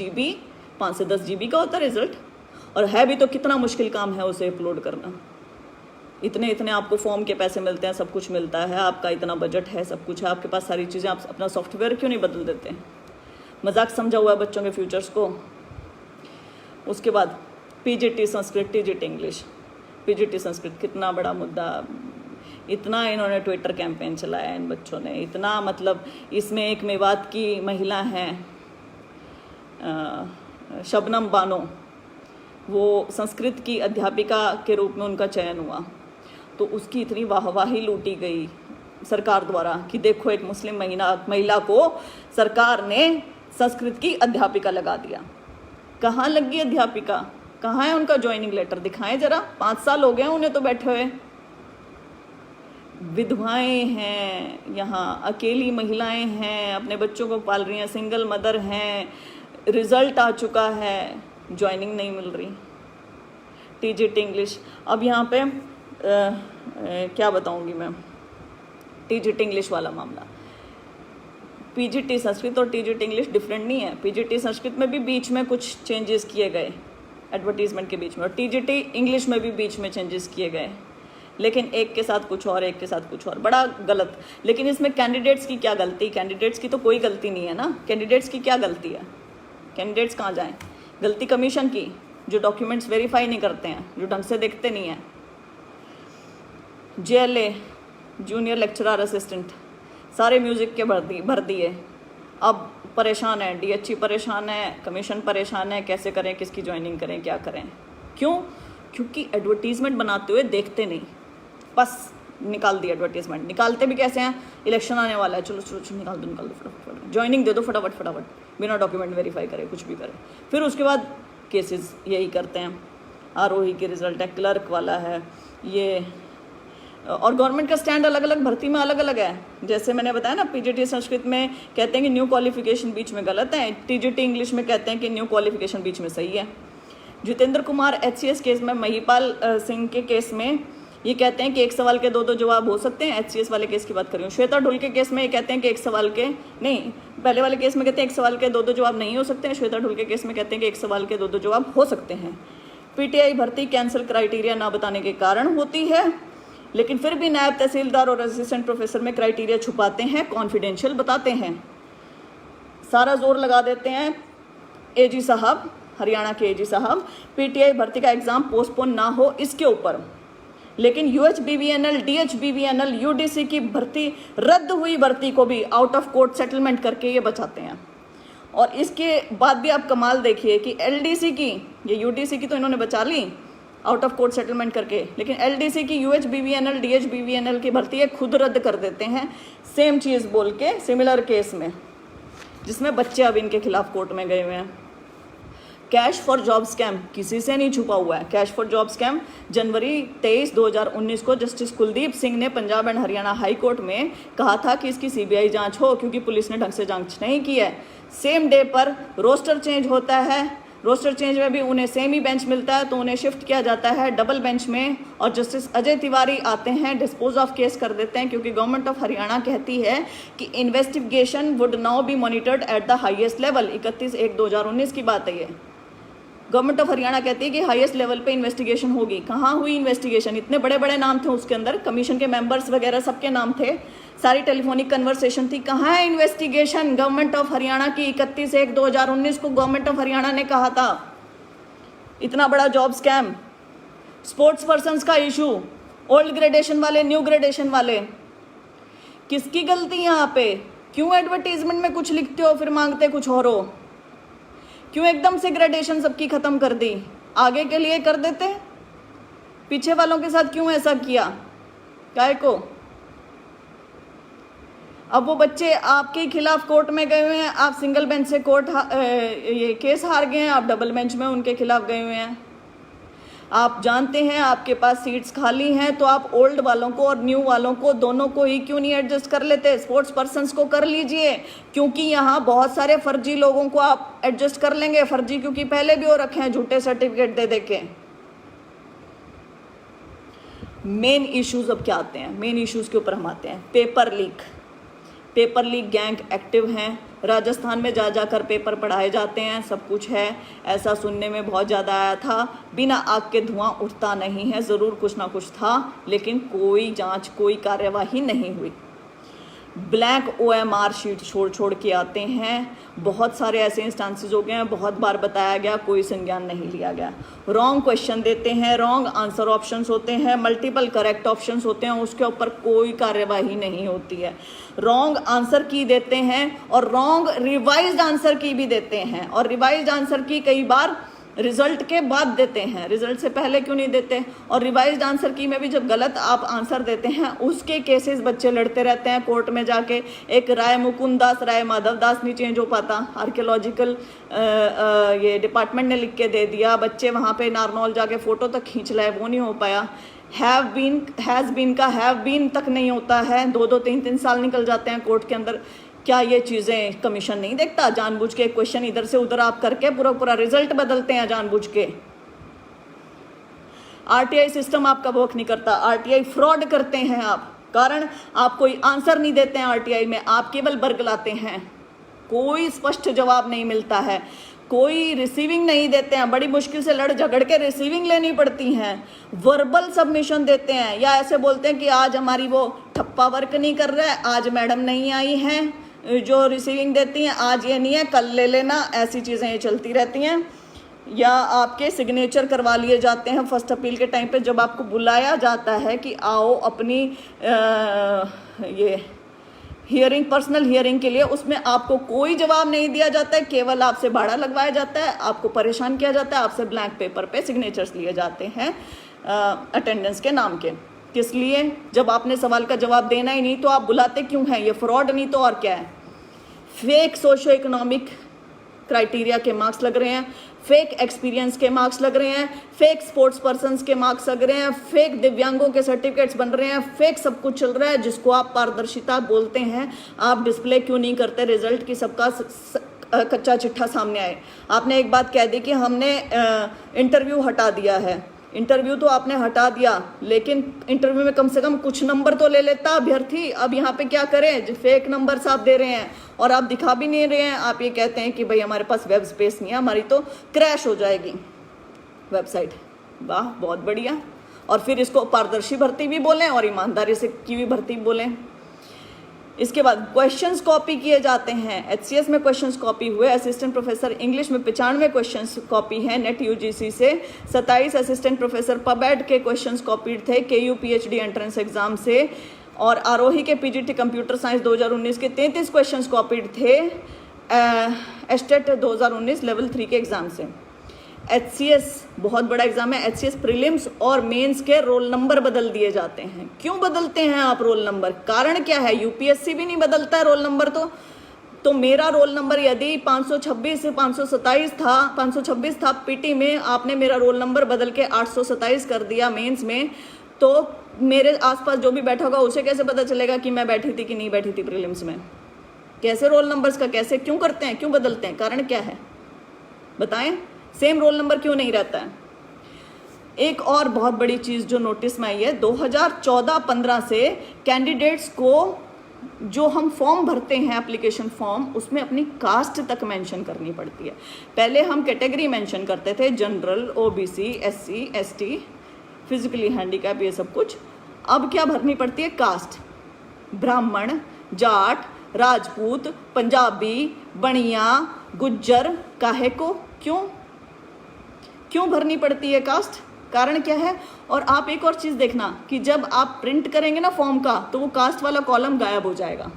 GB का होता है रिजल्ट, और है भी तो कितना मुश्किल काम है उसे अपलोड करना। इतने आपको फॉर्म के पैसे मिलते हैं, सब कुछ मिलता है, आपका इतना बजट है, सब कुछ है आपके पास, सारी चीज़ें, आप अपना सॉफ्टवेयर क्यों नहीं बदल देते हैं? मजाक समझा हुआ है बच्चों के फ्यूचर्स को। उसके बाद PGT Sanskrit, TGT English. PGT Sanskrit कितना बड़ा मुद्दा, इतना इन्होंने ट्विटर कैंपेन चलाया इन बच्चों ने, इतना मतलब इसमें एक मेवात की महिला हैं शबनम बानो, वो संस्कृत की अध्यापिका के रूप में उनका चयन हुआ, तो उसकी इतनी वाहवाही लूटी गई सरकार द्वारा कि देखो एक मुस्लिम महिला को सरकार ने संस्कृत की अध्यापिका लगा दिया। कहाँ लगी अध्यापिका, कहाँ है उनका ज्वाइनिंग लेटर, दिखाएं जरा। 5 साल हो गए उन्हें तो बैठे हुए। विधवाएं हैं यहाँ, अकेली महिलाएं हैं, अपने बच्चों को पाल रही हैं, सिंगल मदर हैं, रिजल्ट आ चुका है, ज्वाइनिंग नहीं मिल रही। टीजीटी इंग्लिश, अब यहाँ पे क्या बताऊँगी मैं, टीजीटी इंग्लिश वाला मामला। पीजीटी संस्कृत और टीजीटी इंग्लिश डिफरेंट नहीं है। पीजीटी संस्कृत में भी बीच में कुछ चेंजेस किए गए एडवर्टीजमेंट के बीच में, और टीजीटी इंग्लिश में भी बीच में चेंजेस किए गए, लेकिन एक के साथ कुछ और, एक के साथ कुछ और, बड़ा गलत। लेकिन इसमें कैंडिडेट्स की क्या गलती? कैंडिडेट्स की तो कोई गलती नहीं है ना। कैंडिडेट्स की क्या गलती है? कैंडिडेट्स कहाँ जाएं? गलती कमीशन की, जो डॉक्यूमेंट्स वेरीफाई नहीं करते हैं, जो ढंग से देखते नहीं हैं। JLA जूनियर लेक्चरर असिस्टेंट, सारे म्यूज़िक के भर दिए। अब परेशान है, DHE परेशान है, कमीशन परेशान है, कैसे करें, किसकी ज्वाइनिंग करें, क्या करें? क्यों? क्योंकि एडवर्टीजमेंट बनाते हुए देखते नहीं, बस निकाल दिया एडवर्टीजमेंट। निकालते भी कैसे हैं? इलेक्शन आने वाला है, चलो चलो चलो निकाल दो फटाफट, ज्वाइनिंग दे दो फटाफट, बिना डॉक्यूमेंट वेरीफाई करे, कुछ भी करे। फिर उसके बाद केसेस यही करते हैं। आरोही के रिजल्ट है, क्लर्क वाला है ये, और गवर्नमेंट का स्टैंड अलग अलग भर्ती में अलग अलग है। जैसे मैंने बताया ना, पीजीटी संस्कृत में कहते हैं कि न्यू क्वालिफिकेशन बीच में गलत है, टीजीटी इंग्लिश में कहते हैं कि न्यू क्वालिफिकेशन बीच में सही है। जितेंद्र कुमार HCS केस में, महिपाल सिंह के केस में ये कहते हैं कि एक सवाल के 2 जवाब हो सकते हैं। HCS वाले केस की बात कर रही हूँ। श्वेता ढुल के केस में ये कहते हैं कि एक सवाल के नहीं, पहले वाले केस में कहते हैं एक सवाल के 2 जवाब नहीं हो सकते हैं। श्वेता ढुल के केस में कहते हैं कि एक सवाल के 2 जवाब हो सकते हैं। PTI भर्ती कैंसिल क्राइटेरिया ना बताने के कारण होती है, लेकिन फिर भी नायब तहसीलदार और असिस्टेंट प्रोफेसर में क्राइटेरिया छुपाते हैं, कॉन्फिडेंशियल बताते हैं, सारा जोर लगा देते हैं AG साहब, हरियाणा के AG साहब, PTI भर्ती का एग्जाम पोस्टपोन ना हो इसके ऊपर। लेकिन UHBVNL, DHBVNL, UDC की भर्ती, रद्द हुई भर्ती को भी आउट ऑफ कोर्ट सेटलमेंट करके ये बचाते हैं। और इसके बाद भी आप कमाल देखिए कि LDC की, ये UDC की तो इन्होंने बचा ली आउट ऑफ कोर्ट सेटलमेंट करके, लेकिन LDC की, UHBVNL, DHBVNL की भर्ती है खुद रद्द कर देते हैं, सेम चीज़ बोल के, सिमिलर केस में, जिसमें बच्चे अब इनके खिलाफ कोर्ट में गए हुए हैं। कैश फॉर जॉब स्कैम किसी से नहीं छुपा हुआ है। कैश फॉर जॉब स्कैम जनवरी 23, 2019 को जस्टिस कुलदीप सिंह ने Punjab and Haryana high court में कहा था कि इसकी CBI जांच हो, क्योंकि पुलिस ने ढंग से जांच नहीं की है। सेम डे पर रोस्टर चेंज होता है, रोस्टर चेंज में भी उन्हें सेम ही बेंच मिलता है, तो उन्हें शिफ्ट किया जाता है डबल बेंच में, और जस्टिस अजय तिवारी आते हैं, डिस्पोज ऑफ केस कर देते हैं, क्योंकि गवर्नमेंट ऑफ हरियाणा कहती है कि investigation would now B monitored at the highest level. 31/1/2019 की बात है ये। गवर्नमेंट ऑफ हरियाणा कहती है कि हाईएस्ट लेवल पे इन्वेस्टिगेशन होगी। कहाँ हुई इन्वेस्टिगेशन? इतने बड़े बड़े नाम थे उसके अंदर, कमीशन के मेंबर्स वगैरह सबके नाम थे, सारी टेलीफोनिक कन्वर्सेशन थी। कहाँ है इन्वेस्टिगेशन गवर्नमेंट ऑफ हरियाणा की? 31/1/2019 को गवर्नमेंट ऑफ हरियाणा ने कहा था। इतना बड़ा जॉब स्कैम, स्पोर्ट्स पर्सन्स का इशू, ओल्ड ग्रेडेशन वाले, न्यू ग्रेडेशन वाले, किसकी गलती यहाँ पे? क्यों एडवर्टीजमेंट में कुछ लिखते हो फिर मांगते कुछ और हो? क्यों एकदम से ग्रेडेशन सबकी खत्म कर दी? आगे के लिए कर देते, पीछे वालों के साथ क्यों ऐसा किया? काय को? अब वो बच्चे आपके खिलाफ कोर्ट में गए हुए हैं, आप सिंगल बेंच से ये केस हार गए हैं, आप डबल बेंच में उनके खिलाफ गए हुए हैं। आप जानते हैं आपके पास सीट्स खाली हैं, तो आप ओल्ड वालों को और न्यू वालों को दोनों को ही क्यों नहीं एडजस्ट कर लेते? स्पोर्ट्स पर्सन्स को कर लीजिए, क्योंकि यहाँ बहुत सारे फर्जी लोगों को आप एडजस्ट कर लेंगे। फर्जी क्योंकि पहले भी हो रखे हैं, झूठे सर्टिफिकेट दे दे के। मेन इश्यूज अब क्या आते हैं? मेन इश्यूज के ऊपर हम आते हैं। Paper leak. Paper leak gang active हैं, राजस्थान में जा जाकर पेपर पढ़ाए जाते हैं, सब कुछ है, ऐसा सुनने में बहुत ज़्यादा आया था। बिना आग के धुआं उठता नहीं है, ज़रूर कुछ ना कुछ था, लेकिन कोई जांच, कोई कार्यवाही नहीं हुई। ब्लैंक OMR शीट छोड़ छोड़ के आते हैं। बहुत सारे ऐसे इंस्टांसेस हो गए हैं, बहुत बार बताया गया, कोई संज्ञान नहीं लिया गया। रॉन्ग क्वेश्चन देते हैं, रॉन्ग आंसर ऑप्शंस होते हैं, मल्टीपल करेक्ट ऑप्शंस होते हैं, उसके ऊपर कोई कार्यवाही नहीं होती है। रॉन्ग आंसर की देते हैं और रॉन्ग रिवाइज्ड आंसर की भी देते हैं, और रिवाइज्ड आंसर की कई बार रिजल्ट के बाद देते हैं, रिजल्ट से पहले क्यों नहीं देते। और रिवाइज्ड आंसर की में भी जब गलत आप आंसर देते हैं, उसके केसेस बच्चे लड़ते रहते हैं कोर्ट में जाके। एक राय मुकुंद दास, राय माधव दास नहीं चेंज हो पाता, आर्कियोलॉजिकल ये डिपार्टमेंट ने लिख के दे दिया, बच्चे वहाँ पे नारनौल जाके फ़ोटो तक खींच लाए, वो नहीं हो पाया। हैव बीन, हैज़ बीन का हैव बीन तक नहीं होता है, 2-2 3-3 साल निकल जाते हैं कोर्ट के अंदर। क्या ये चीज़ें कमीशन नहीं देखता? जानबूझ के क्वेश्चन इधर से उधर आप करके पूरा पूरा रिजल्ट बदलते हैं जानबूझ के। RTI सिस्टम आपका वर्क नहीं करता, RTI फ्रॉड करते हैं आप, कारण आप कोई आंसर नहीं देते हैं RTI में, आप केवल बरगलाते हैं, कोई स्पष्ट जवाब नहीं मिलता है, कोई रिसीविंग नहीं देते हैं, बड़ी मुश्किल से लड़ झगड़ के रिसीविंग लेनी पड़ती हैं, वर्बल सबमिशन देते हैं, या ऐसे बोलते हैं कि आज हमारी वो ठप्पा वर्क नहीं कर रहा है, आज मैडम नहीं आई हैं जो रिसीविंग देती हैं, आज ये नहीं है कल ले लेना, ऐसी चीज़ें ये चलती रहती हैं। या आपके सिग्नेचर करवा लिए जाते हैं फर्स्ट अपील के टाइम पे, जब आपको बुलाया जाता है कि आओ अपनी ये हियरिंग, पर्सनल हियरिंग के लिए, उसमें आपको कोई जवाब नहीं दिया जाता है, केवल आपसे भाड़ा लगवाया जाता है, आपको परेशान किया जाता है, आपसे ब्लैंक पेपर पे सिग्नेचर्स लिए जाते हैं अटेंडेंस के नाम के। किस लिए? जब आपने सवाल का जवाब देना ही नहीं तो आप बुलाते क्यों हैं? ये फ्रॉड नहीं तो और क्या है। फेक सोशो इकोनॉमिक क्राइटेरिया के मार्क्स लग रहे हैं, फेक एक्सपीरियंस के मार्क्स लग रहे हैं, फेक स्पोर्ट्स पर्सन्स के मार्क्स लग रहे हैं, फेक दिव्यांगों के सर्टिफिकेट्स बन रहे हैं, फेक सब कुछ चल रहा है, जिसको आप पारदर्शिता बोलते हैं। आप डिस्प्ले क्यों नहीं करते रिजल्ट की? सबका कच्चा चिट्ठा सामने आए। आपने एक बात कह दी कि हमने इंटरव्यू हटा दिया है, इंटरव्यू तो आपने हटा दिया, लेकिन इंटरव्यू में कम से कम कुछ नंबर तो ले लेता अभ्यर्थी। अब यहाँ पे क्या करें, जो फेक नंबर्स आप दे रहे हैं और आप दिखा भी नहीं रहे हैं। आप ये कहते हैं कि भाई हमारे पास वेब स्पेस नहीं है, हमारी तो क्रैश हो जाएगी वेबसाइट। वाह, बहुत बढ़िया। और फिर इसको पारदर्शी भर्ती भी बोलें और ईमानदारी से की हुई भर्ती बोलें। इसके बाद क्वेश्चंस कॉपी किए जाते हैं। HCS में क्वेश्चंस कॉपी हुए, असिस्टेंट प्रोफेसर इंग्लिश में 95 क्वेश्चंस कॉपी हैं नेट UGC से, 27 असिस्टेंट प्रोफेसर पबैड के क्वेश्चंस कॉपीड थे KU PhD एंट्रेंस एग्जाम से, और आरोही के PGT कंप्यूटर साइंस 2019 के 33 क्वेश्चंस कॉपीड थे एस्टेट 2019 लेवल 3 के एग्जाम से। HCS बहुत बड़ा एग्जाम है, HCS प्रीलिम्स और मेंस के रोल नंबर बदल दिए जाते हैं। क्यों बदलते हैं आप रोल नंबर? कारण क्या है? UPSC भी नहीं बदलता है रोल नंबर तो मेरा रोल नंबर यदि 526 से 526 था PT में, आपने मेरा रोल नंबर बदल के 827 कर दिया मेंस में, तो मेरे आसपास जो भी बैठा होगा उसे कैसे पता चलेगा कि मैं बैठी थी कि नहीं बैठी थी प्रीलिम्स में? कैसे रोल नंबर्स का कैसे क्यों करते हैं, क्यों बदलते हैं? कारण क्या है बताएं? सेम रोल नंबर क्यों नहीं रहता है? एक और बहुत बड़ी चीज़ जो नोटिस में आई है, 2014-15 से कैंडिडेट्स को जो हम फॉर्म भरते हैं एप्लीकेशन फॉर्म, उसमें अपनी कास्ट तक मेंशन करनी पड़ती है। पहले हम कैटेगरी मेंशन करते थे, general, OBC, SC, ST, physically handicap, ये सब कुछ। अब क्या भरनी पड़ती है? कास्ट। ब्राह्मण, जाट, राजपूत, पंजाबी, बनिया, गुज्जर, काहे को? क्यों भरनी पड़ती है कास्ट? कारण क्या है? और आप एक और चीज़ देखना कि जब आप प्रिंट करेंगे ना फॉर्म का, तो वो कास्ट वाला कॉलम गायब हो जाएगा।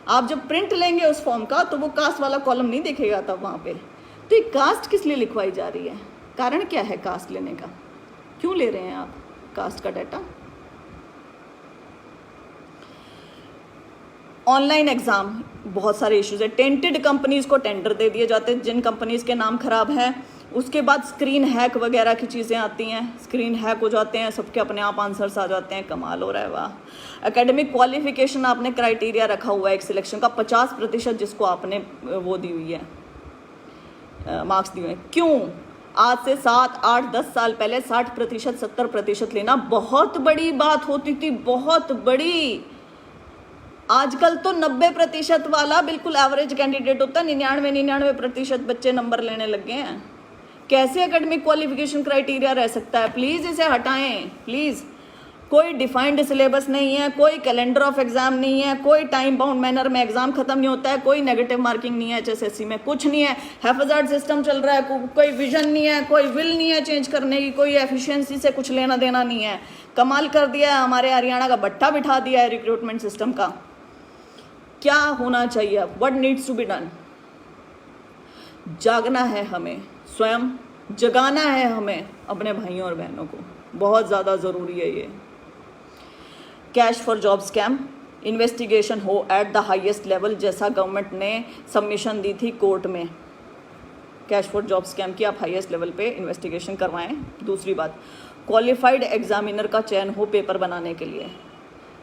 आप जब प्रिंट लेंगे उस फॉर्म का, तो वो कास्ट वाला कॉलम नहीं दिखेगा तब वहाँ पे। तो ये कास्ट किस लिए लिखवाई जा रही है? कारण क्या है कास्ट लेने का? क्यों ले रहे हैं आप कास्ट का डाटा? ऑनलाइन एग्जाम, बहुत सारे इश्यूज है। टेंटेड कंपनीज को टेंडर दे दिए जाते हैं जिन कंपनीज के नाम खराब हैं। उसके बाद स्क्रीन हैक वगैरह की चीज़ें आती हैं, स्क्रीन हैक हो जाते हैं, सबके अपने आप आंसर्स आ जाते हैं। कमाल हो रहा है, वाह। एकेडमिक क्वालिफिकेशन आपने क्राइटेरिया रखा हुआ है एक सिलेक्शन का, 50% जिसको आपने वो दी हुई है, मार्क्स दिए हुए हैं। क्यों? आज से 7, 8, 10 साल पहले 60%, 70% लेना बहुत बड़ी बात होती थी, बहुत बड़ी। आजकल तो 90% वाला बिल्कुल एवरेज कैंडिडेट होता है, 99% बच्चे नंबर लेने लग गए हैं। कैसे एकेडमिक क्वालिफिकेशन क्राइटेरिया रह सकता है? प्लीज इसे हटाएं प्लीज। कोई डिफाइंड सिलेबस नहीं है, कोई कैलेंडर ऑफ एग्जाम नहीं है, कोई टाइम बाउंड मैनर में एग्जाम खत्म नहीं होता है, कोई नेगेटिव मार्किंग नहीं है HSSC में, कुछ नहीं है। हैफाजार्ड सिस्टम चल रहा है, कोई विजन नहीं है, कोई विल नहीं है चेंज करने की, कोई एफिशिएंसी से कुछ लेना देना नहीं है। कमाल कर दिया है, हमारे हरियाणा का भट्टा बिठा दिया है रिक्रूटमेंट सिस्टम का। क्या होना चाहिए अब? What needs to be done? जागना है हमें, स्वयं जगाना है हमें अपने भाइयों और बहनों को, बहुत ज़्यादा ज़रूरी है ये। Cash for job scam investigation हो एट द हाईएस्ट लेवल, जैसा गवर्नमेंट ने सबमिशन दी थी कोर्ट में। कैश फॉर जॉब स्कैम की आप हाईएस्ट लेवल पे इन्वेस्टिगेशन करवाएं। दूसरी बात, क्वालिफाइड एग्जामिनर का चयन हो पेपर बनाने के लिए।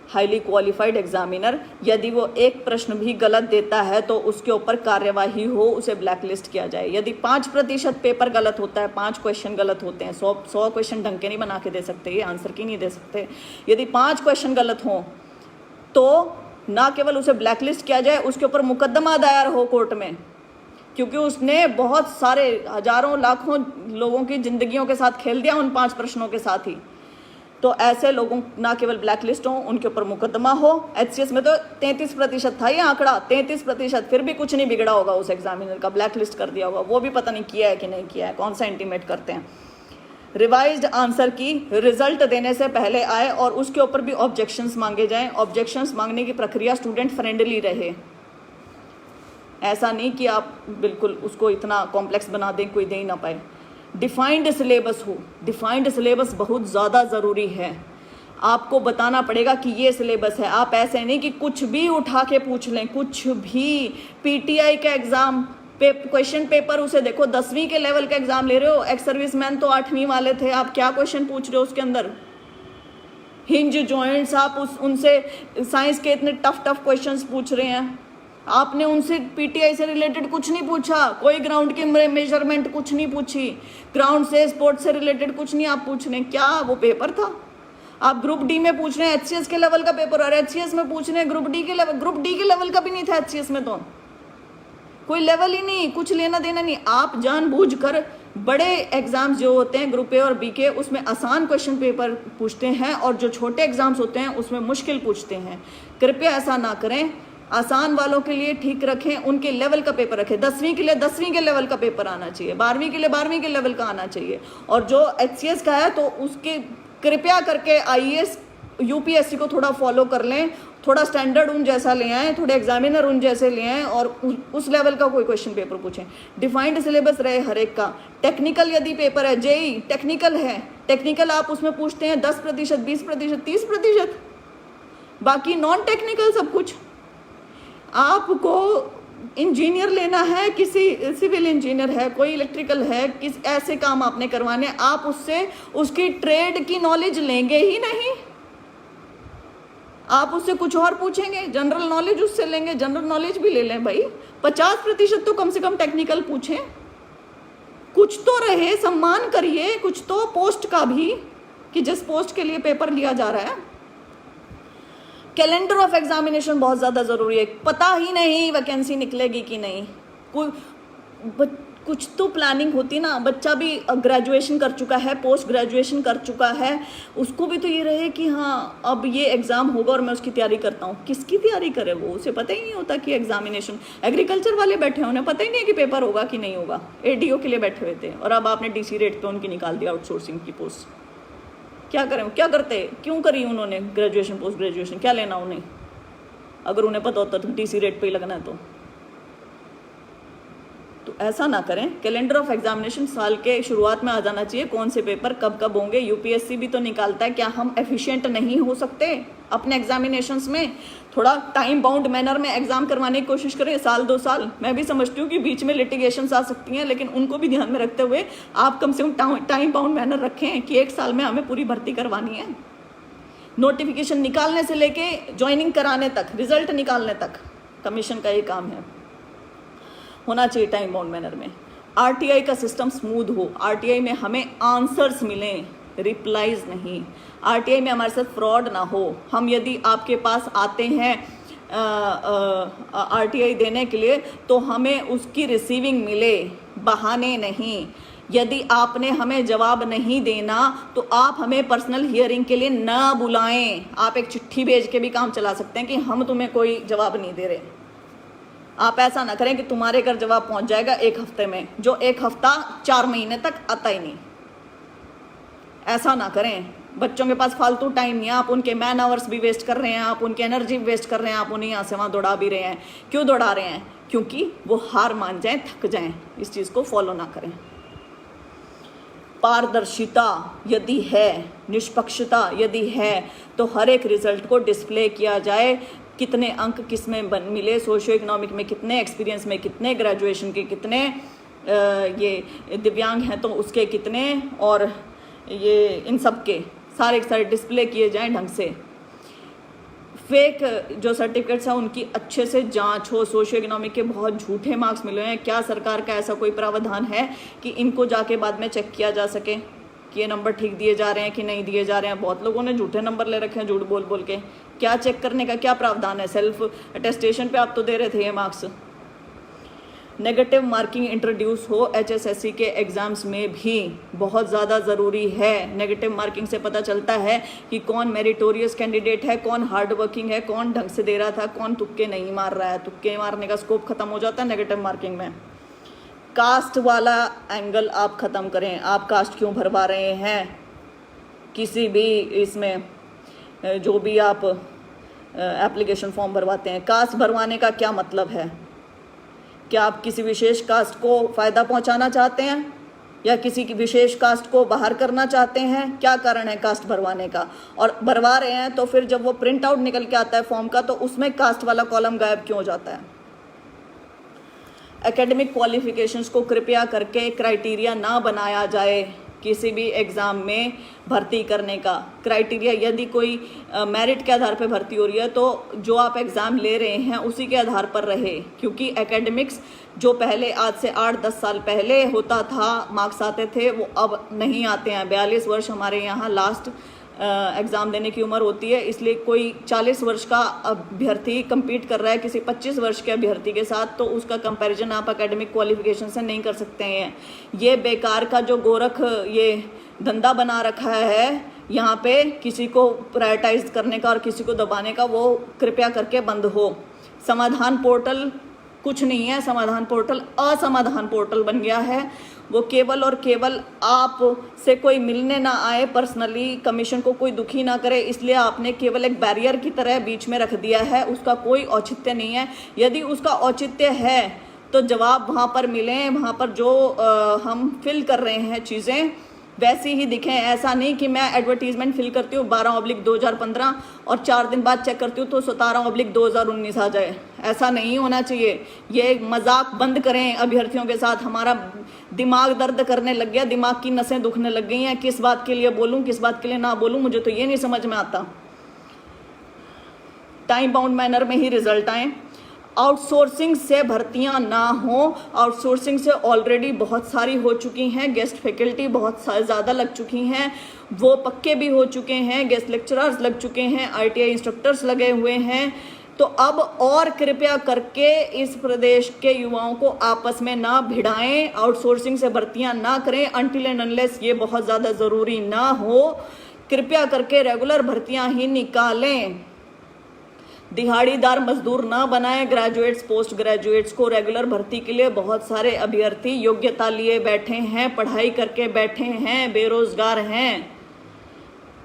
हाईली क्वालिफाइड एग्जामिनर, यदि वो एक प्रश्न भी गलत देता है तो उसके ऊपर कार्यवाही हो, उसे ब्लैकलिस्ट किया जाए। यदि 5% पेपर गलत होता है, 5 क्वेश्चन गलत होते हैं, 100 क्वेश्चन ढंग के नहीं बना के दे सकते, ये आंसर की नहीं दे सकते। यदि 5 क्वेश्चन गलत हों तो ना केवल उसे ब्लैकलिस्ट किया जाए, उसके ऊपर मुकदमा दायर हो कोर्ट में, क्योंकि उसने बहुत सारे हजारों लाखों लोगों की जिंदगियों के साथ खेल दिया उन 5 प्रश्नों के साथ ही। तो ऐसे लोगों ना केवल ब्लैकलिस्ट हो, उनके ऊपर मुकदमा हो। HCS में तो 33% था ये आंकड़ा, 33%, फिर भी कुछ नहीं बिगड़ा होगा उस एग्जामिनर का, ब्लैकलिस्ट कर दिया होगा। वो भी पता नहीं किया है कि नहीं किया है, कौन सा इंटीमेट करते हैं। रिवाइज्ड आंसर की रिजल्ट देने से पहले आए और उसके ऊपर भी ऑब्जेक्शंस मांगे जाएं। ऑब्जेक्शंस मांगने की प्रक्रिया स्टूडेंट फ्रेंडली रहे, ऐसा नहीं कि आप बिल्कुल उसको इतना कॉम्प्लेक्स बना दें कोई दे ही ना पाए। डिफाइंड सिलेबस हो, डिफाइंड सिलेबस बहुत ज़्यादा ज़रूरी है। आपको बताना पड़ेगा कि ये सिलेबस है। आप ऐसे नहीं कि कुछ भी उठा के पूछ लें, कुछ भी। PTI का एग्ज़ाम क्वेश्चन पेपर उसे देखो, 10वीं के लेवल का एग्ज़ाम ले रहे हो। एक्स सर्विसमैन तो 8वीं वाले थे, आप क्या क्वेश्चन पूछ रहे हो उसके अंदर? हिंज जॉइंट्स, आप उनसे साइंस के इतने टफ क्वेश्चंस पूछ रहे हैं। आपने उनसे PTI से रिलेटेड कुछ नहीं पूछा, कोई ग्राउंड की मेजरमेंट कुछ नहीं पूछी, ग्राउंड से स्पोर्ट से रिलेटेड कुछ नहीं आप पूछ रहे हैं। क्या वो पेपर था? आप ग्रुप D में पूछ रहे हैं HCS के लेवल का पेपर, और HCS में पूछ रहे हैं ग्रुप D के लेवल। ग्रुप D के लेवल का भी नहीं था HCS में, तो कोई लेवल ही नहीं, कुछ लेना देना नहीं। आप जानबूझकर बड़े एग्जाम्स जो होते हैं ग्रुप A और B के, उसमें आसान क्वेश्चन पेपर पूछते हैं, और जो छोटे एग्जाम्स होते हैं उसमें मुश्किल पूछते हैं। कृपया ऐसा ना करें। आसान वालों के लिए ठीक रखें, उनके लेवल का पेपर रखें। 10वीं के लिए 10वीं के लेवल का पेपर आना चाहिए, 12वीं के लिए 12वीं के लेवल का आना चाहिए। और जो HCS का है तो उसके कृपया करके IAS UPSC को थोड़ा फॉलो कर लें, थोड़ा स्टैंडर्ड उन जैसा ले आएँ, थोड़े एग्जामिनर उन जैसे ले आएँ और उस लेवल का कोई क्वेश्चन पेपर पूछें। डिफाइंड सिलेबस रहे हर एक का। टेक्निकल यदि पेपर है, JEE टेक्निकल है, टेक्निकल आप उसमें पूछते हैं 10%, 20%, 30%, बाकी नॉन टेक्निकल सब कुछ। आपको इंजीनियर लेना है, किसी सिविल इंजीनियर है, कोई इलेक्ट्रिकल है, किस ऐसे काम आपने करवाने, आप उससे उसकी ट्रेड की नॉलेज लेंगे ही नहीं। आप उससे कुछ और पूछेंगे, जनरल नॉलेज उससे लेंगे, जनरल नॉलेज भी ले लें भाई। 50% तो कम से कम टेक्निकल पूछें, कुछ तो रहे, सम्मान करिए कुछ तो पोस्ट का भी, कि जिस पोस्ट के लिए पेपर लिया जा रहा है। कैलेंडर ऑफ एग्जामिनेशन बहुत ज़्यादा ज़रूरी है। पता ही नहीं वैकेंसी निकलेगी कि नहीं, कुछ तो प्लानिंग होती ना। बच्चा भी ग्रेजुएशन कर चुका है, पोस्ट ग्रेजुएशन कर चुका है, उसको भी तो ये रहे कि हाँ अब ये एग्ज़ाम होगा और मैं उसकी तैयारी करता हूँ। किसकी तैयारी करे वो? उसे पता ही नहीं होता कि एग्जामिनेशन। एग्रीकल्चर वाले बैठे हैं, उन्हें पता ही नहीं है कि पेपर होगा कि नहीं होगा। ADO के लिए बैठे हुए थे और अब आपने DC रेट पर उनकी निकाल दिया आउटसोर्सिंग की पोस्ट। क्या करें? क्या करते? क्यों करी उन्होंने ग्रेजुएशन पोस्ट ग्रेजुएशन? क्या लेना उन्हें? अगर उन्हें पता होता तो DC रेट पे ही लगना है तो ऐसा ना करें। कैलेंडर ऑफ एग्जामिनेशन साल के शुरुआत में आ जाना चाहिए, कौन से पेपर कब कब होंगे। UPSC भी तो निकालता है। क्या हम एफिशिएंट नहीं हो सकते अपने एग्जामिनेशंस में? थोड़ा टाइम बाउंड मैनर में एग्जाम करवाने की कोशिश करें, 1-2 साल। मैं भी समझती हूँ कि बीच में लिटिगेशंस आ सकती हैं, लेकिन उनको भी ध्यान में रखते हुए आप कम से कम टाइम बाउंड मैनर रखें कि 1 साल में हमें पूरी भर्ती करवानी है। नोटिफिकेशन निकालने से लेके ज्वाइनिंग कराने तक, रिजल्ट निकालने तक कमीशन का ये काम है। होना चाहिए टाइम बाउंड मैनर में। RTI का सिस्टम स्मूथ हो, RTI में हमें आंसर्स मिलें, रिप्लाईज नहीं। RTI में हमारे साथ फ्रॉड ना हो। हम यदि आपके पास आते हैं RTI देने के लिए, तो हमें उसकी रिसीविंग मिले, बहाने नहीं। यदि आपने हमें जवाब नहीं देना तो आप हमें पर्सनल हियरिंग के लिए ना बुलाएं। आप एक चिट्ठी भेज के भी काम चला सकते हैं कि हम तुम्हें कोई जवाब नहीं दे रहे। आप ऐसा ना करें कि तुम्हारे घर जवाब पहुंच जाएगा 1 हफ्ते में, जो 1 हफ्ता 4 महीने तक आता ही नहीं। ऐसा ना करें। बच्चों के पास फालतू टाइम नहीं है, आप उनके मैन आवर्स भी वेस्ट कर रहे हैं, आप उनकी एनर्जी वेस्ट कर रहे हैं, आप उन्हें यहाँ से वहाँ दौड़ा भी रहे हैं। क्यों दौड़ा रहे हैं? क्योंकि वो हार मान जाएं, थक जाएं। इस चीज़ को फॉलो ना करें। पारदर्शिता यदि है, निष्पक्षता यदि है, तो हर एक रिजल्ट को डिस्प्ले किया जाए। कितने अंक किस में मिले, सोशियो इकोनॉमिक में कितने, एक्सपीरियंस में कितने, ग्रेजुएशन के कितने, ये दिव्यांग हैं तो उसके कितने, और ये इन सब के सारे डिस्प्ले किए जाएं ढंग से। फेक जो सर्टिफिकेट्स हैं उनकी अच्छे से जांच हो। सोशियो इकोनॉमिक के बहुत झूठे मार्क्स मिले हैं, क्या सरकार का ऐसा कोई प्रावधान है कि इनको जाके बाद में चेक किया जा सके कि ये नंबर ठीक दिए जा रहे हैं कि नहीं दिए जा रहे हैं? बहुत लोगों ने झूठे नंबर ले रखे हैं झूठ बोल बोल के। क्या चेक करने का क्या प्रावधान है? सेल्फ अटेस्टेशन पे आप तो दे रहे थे ये मार्क्स। नेगेटिव मार्किंग इंट्रोड्यूस हो HSSC के एग्ज़ाम्स में भी, बहुत ज़्यादा ज़रूरी है। नेगेटिव मार्किंग से पता चलता है कि कौन मेरिटोरियस कैंडिडेट है, कौन हार्ड वर्किंग है, कौन ढंग से दे रहा था, कौन तुक्के नहीं मार रहा है। तुक्के मारने का स्कोप ख़त्म हो जाता है नेगेटिव मार्किंग में। कास्ट वाला एंगल आप ख़त्म करें। आप कास्ट क्यों भरवा रहे हैं किसी भी इसमें, जो भी आप एप्लीकेशन फॉर्म भरवाते हैं? कास्ट भरवाने का क्या मतलब है? क्या आप किसी विशेष कास्ट को फ़ायदा पहुंचाना चाहते हैं या किसी की विशेष कास्ट को बाहर करना चाहते हैं? क्या कारण है कास्ट भरवाने का? और भरवा रहे हैं तो फिर जब वो प्रिंट आउट निकल के आता है फॉर्म का, तो उसमें कास्ट वाला कॉलम गायब क्यों हो जाता है? एकेडमिक क्वालिफिकेशंस को कृपया करके क्राइटेरिया ना बनाया जाए किसी भी एग्ज़ाम में भर्ती करने का। क्राइटेरिया यदि कोई मेरिट के आधार पर भर्ती हो रही है तो जो आप एग्ज़ाम ले रहे हैं उसी के आधार पर रहे, क्योंकि एकेडमिक्स जो पहले आज से 8-10 साल पहले होता था, मार्क्स आते थे, वो अब नहीं आते हैं। 42 वर्ष हमारे यहाँ लास्ट एग्ज़ाम देने की उम्र होती है, इसलिए कोई 40 वर्ष का अभ्यर्थी compete कर रहा है किसी 25 वर्ष के अभ्यर्थी के साथ, तो उसका कंपैरिजन आप एकेडमिक क्वालिफिकेशन से नहीं कर सकते हैं। ये बेकार का जो गोरख ये धंधा बना रखा है यहाँ पे किसी को प्रायोरिटाइज करने का और किसी को दबाने का, वो कृपया करके बंद हो। समाधान पोर्टल कुछ नहीं है, समाधान पोर्टल असमाधान पोर्टल बन गया है। वो केवल और केवल आप से कोई मिलने ना आए, पर्सनली कमीशन को कोई दुखी ना करे, इसलिए आपने केवल एक बैरियर की तरह बीच में रख दिया है। उसका कोई औचित्य नहीं है। यदि उसका औचित्य है तो जवाब वहाँ पर मिलें, वहाँ पर जो हम फिल कर रहे हैं चीज़ें वैसी ही दिखें। ऐसा नहीं कि मैं एडवर्टीजमेंट फिल करती हूँ 12/2015 और 4 दिन बाद चेक करती हूँ तो 17/2019 आ जाए। ऐसा नहीं होना चाहिए। ये मजाक बंद करें अभ्यर्थियों के साथ। हमारा दिमाग दर्द करने लग गया, दिमाग की नसें दुखने लग गई हैं। किस बात के लिए बोलूँ, किस बात के लिए ना बोलूँ, मुझे तो ये नहीं समझ में आता। टाइम बाउंड मैनर में ही रिजल्ट आए। आउटसोर्सिंग से भर्तियां ना हो। आउटसोर्सिंग से ऑलरेडी बहुत सारी हो चुकी हैं। गेस्ट फैकल्टी बहुत ज़्यादा लग चुकी हैं, वो पक्के भी हो चुके हैं। गेस्ट लेक्चरर्स लग चुके हैं, ITI इंस्ट्रक्टर्स लगे हुए हैं। तो अब और कृपया करके इस प्रदेश के युवाओं को आपस में ना भिड़ाएं, आउटसोर्सिंग से भर्तियां ना करें अनटिल एंड अनलेस ये बहुत ज़्यादा ज़रूरी ना हो। कृपया करके रेगुलर भर्तियां ही निकालें। दिहाड़ीदार मजदूर ना बनाएं ग्रेजुएट्स, पोस्ट ग्रेजुएट्स को। रेगुलर भर्ती के लिए बहुत सारे अभ्यर्थी योग्यता लिए बैठे हैं, पढ़ाई करके बैठे हैं, बेरोजगार हैं।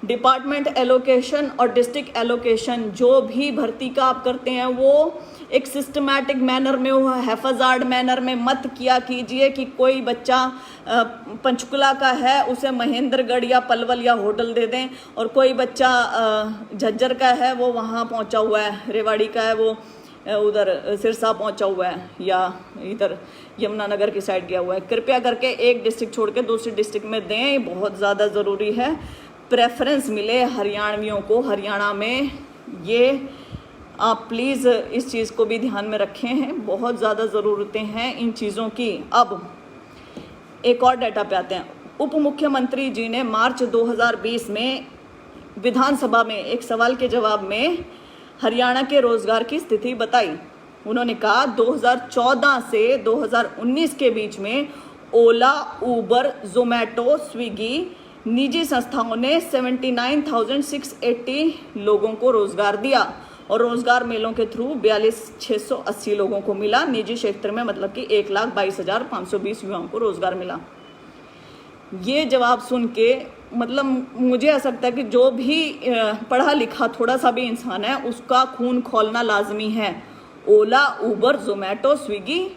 डिपार्टमेंट एलोकेशन और डिस्ट्रिक्ट एलोकेशन जो भी भर्ती का आप करते हैं वो एक सिस्टमैटिक मैनर में हो, हैफाजार्ड मैनर में मत किया कीजिए कि कोई बच्चा पंचकुला का है उसे महेंद्रगढ़ या पलवल या होटल दे दें, और कोई बच्चा झज्जर का है वो वहाँ पहुँचा हुआ है, रेवाड़ी का है वो उधर सिरसा पहुँचा हुआ है, या इधर यमुनानगर की साइड गया हुआ है। कृपया करके एक डिस्ट्रिक्ट छोड़ के दूसरी डिस्ट्रिक्ट में दें, ये बहुत ज़्यादा ज़रूरी है। प्रेफरेंस मिले हरियाणवियों को हरियाणा में, ये आप प्लीज़ इस चीज़ को भी ध्यान में रखें हैं। बहुत ज़्यादा ज़रूरतें हैं इन चीज़ों की। अब एक और डाटा पे आते हैं। उप मुख्यमंत्री जी ने मार्च 2020 में विधानसभा में एक सवाल के जवाब में हरियाणा के रोजगार की स्थिति बताई। उन्होंने कहा 2014 से 2019 के बीच में ओला, उबर, जोमैटो, स्विगी निजी संस्थाओं ने 79,680 लोगों को रोजगार दिया और रोजगार मेलों के थ्रू 42,680 लोगों को मिला। निजी क्षेत्र में मतलब कि 1,22,520 युवाओं को रोजगार मिला। ये जवाब सुन के मतलब मुझे ऐसा लगता है कि जो भी पढ़ा लिखा थोड़ा सा भी इंसान है उसका खून खौलना लाजमी है। ओला, उबर, जोमैटो, स्विगी,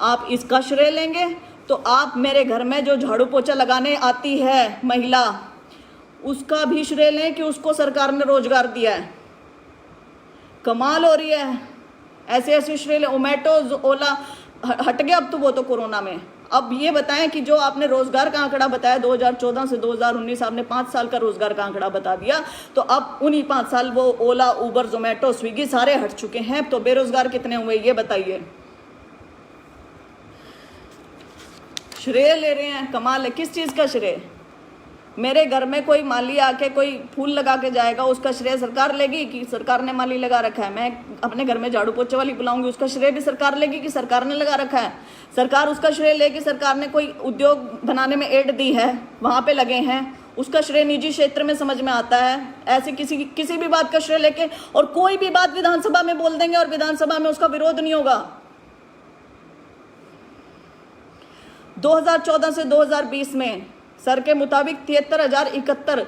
आप इसका श्रेय लेंगे तो आप मेरे घर में जो झाड़ू पोछा लगाने आती है महिला, उसका भी श्रेय लें कि उसको सरकार ने रोजगार दिया है। कमाल हो रही है। ऐसे ऐसे श्रेय ले। जोमैटो, ओला हट गया अब तो वो तो कोरोना में। अब ये बताएं कि जो आपने रोजगार का आंकड़ा बताया 2014 से 2019, आपने 5 साल का रोजगार का आंकड़ा बता दिया, तो अब उन्हीं 5 साल वो ओला, उबर, जोमैटो, स्विगी सारे हट चुके हैं, तो बेरोजगार कितने हुए ये बताइए। श्रेय ले रहे हैं, कमाल है। किस चीज का श्रेय? मेरे घर में कोई माली आके कोई फूल लगा के जाएगा, उसका श्रेय सरकार लेगी कि सरकार ने माली लगा रखा है? मैं अपने घर में झाड़ू पोछे वाली बुलाऊंगी, उसका श्रेय भी सरकार लेगी कि सरकार ने लगा रखा है? सरकार उसका श्रेय लेगी, सरकार ने कोई उद्योग बनाने में एड दी है, वहां पे लगे हैं, उसका श्रेय निजी क्षेत्र में समझ में आता है। ऐसे किसी भी बात का श्रेय लेके और कोई भी बात विधानसभा में बोल देंगे और विधानसभा में उसका विरोध नहीं होगा। 2014 से 2020 में सर के मुताबिक 73,071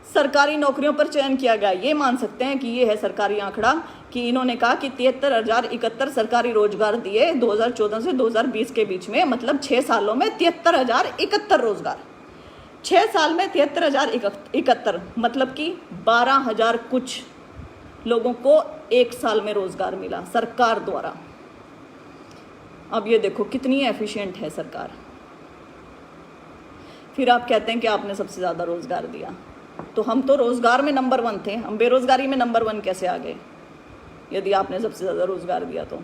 सरकारी नौकरियों पर चयन किया गया। ये मान सकते हैं कि ये है सरकारी आंकड़ा कि इन्होंने कहा कि 73,071 सरकारी रोजगार दिए 2014 से 2020 के बीच में, मतलब 6 सालों में 73,071 रोजगार। 6 साल में 73,071 मतलब कि 12,000 कुछ लोगों को 1 साल में रोजगार मिला सरकार द्वारा। अब ये देखो कितनी एफिशिएंट है सरकार। फिर आप कहते हैं कि आपने सबसे ज़्यादा रोजगार दिया, तो हम तो रोजगार में नंबर 1 थे, हम बेरोजगारी में नंबर 1 कैसे आ गए यदि आपने सबसे ज़्यादा रोजगार दिया? तो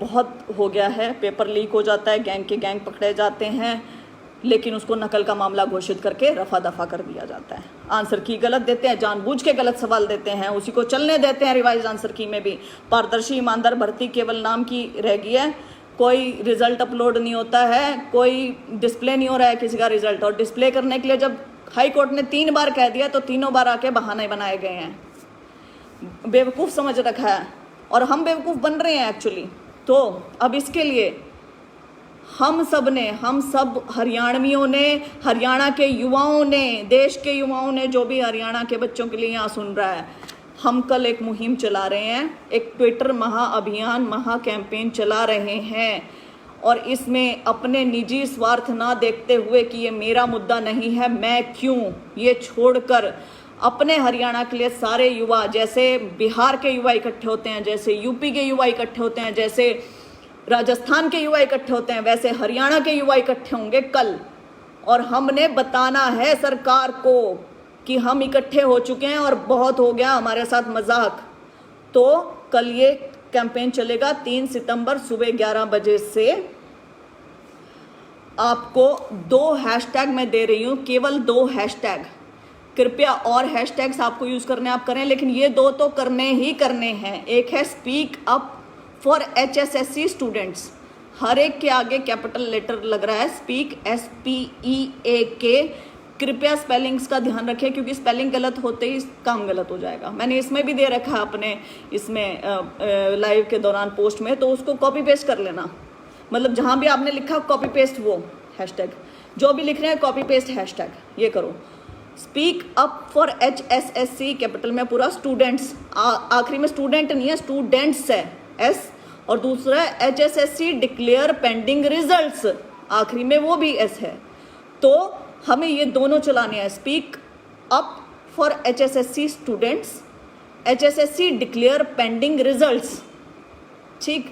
बहुत हो गया है, पेपर लीक हो जाता है, गैंग के गैंग पकड़े जाते हैं, लेकिन उसको नकल का मामला घोषित करके रफा दफा कर दिया जाता है। आंसर की गलत देते हैं, जानबूझ के गलत सवाल देते हैं, उसी को चलने देते हैं। रिवाइज आंसर की में भी पारदर्शी ईमानदार भर्ती केवल नाम की रह गई है, कोई रिजल्ट अपलोड नहीं होता है, कोई डिस्प्ले नहीं हो रहा है किसी का रिजल्ट। और डिस्प्ले करने के लिए जब हाई कोर्ट ने 3 बार कह दिया तो तीनों बार आके बहाने बनाए गए हैं। बेवकूफ़ समझ रखा है और हम बेवकूफ़ बन रहे हैं एक्चुअली। तो अब इसके लिए हम सब हरियाणवियों ने, हरियाणा के युवाओं ने, देश के युवाओं ने, जो भी हरियाणा के बच्चों के लिए यहाँ सुन रहा है, हम कल एक मुहिम चला रहे हैं, एक ट्विटर महाअभियान, महा कैंपेन चला रहे हैं और इसमें अपने निजी स्वार्थ ना देखते हुए कि ये मेरा मुद्दा नहीं है, मैं क्यों, ये छोड़कर अपने हरियाणा के लिए सारे युवा, जैसे बिहार के युवा इकट्ठे होते हैं, जैसे यूपी के युवा इकट्ठे होते हैं, जैसे राजस्थान के युवा इकट्ठे होते हैं, वैसे हरियाणा के युवा इकट्ठे होंगे कल। और हमने बताना है सरकार को कि हम इकट्ठे हो चुके हैं और बहुत हो गया हमारे साथ मजाक। तो कल ये कैंपेन चलेगा 3 सितंबर सुबह 11 बजे से। आपको 2 हैशटैग मैं दे रही हूं, केवल 2 हैशटैग। कृपया और हैशटैग्स आपको यूज करने आप करें, लेकिन ये 2 तो करने ही करने हैं। एक है speak up for HSSC students, हर एक के आगे कैपिटल लेटर लग रहा है, स्पीक SPEAK। कृपया स्पेलिंग्स का ध्यान रखें क्योंकि स्पेलिंग गलत होते ही काम गलत हो जाएगा। मैंने इसमें भी दे रखा है अपने इसमें लाइव के दौरान पोस्ट में, तो उसको कॉपी पेस्ट कर लेना। मतलब जहां भी आपने लिखा कॉपी पेस्ट वो हैशटैग, जो भी लिख रहे हैं कॉपी पेस्ट हैशटैग ये करो। Speak up for HSSC capital में पूरा स्टूडेंट्स, आखिरी में स्टूडेंट नहीं है, स्टूडेंट्स है S, और दूसरा HSSC डिक्लेयर पेंडिंग रिजल्ट्स, आखिरी में वो भी S है। तो हमें ये दोनों चलाने हैं, speak up for HSSC students, HSSC declare pending results, ठीक।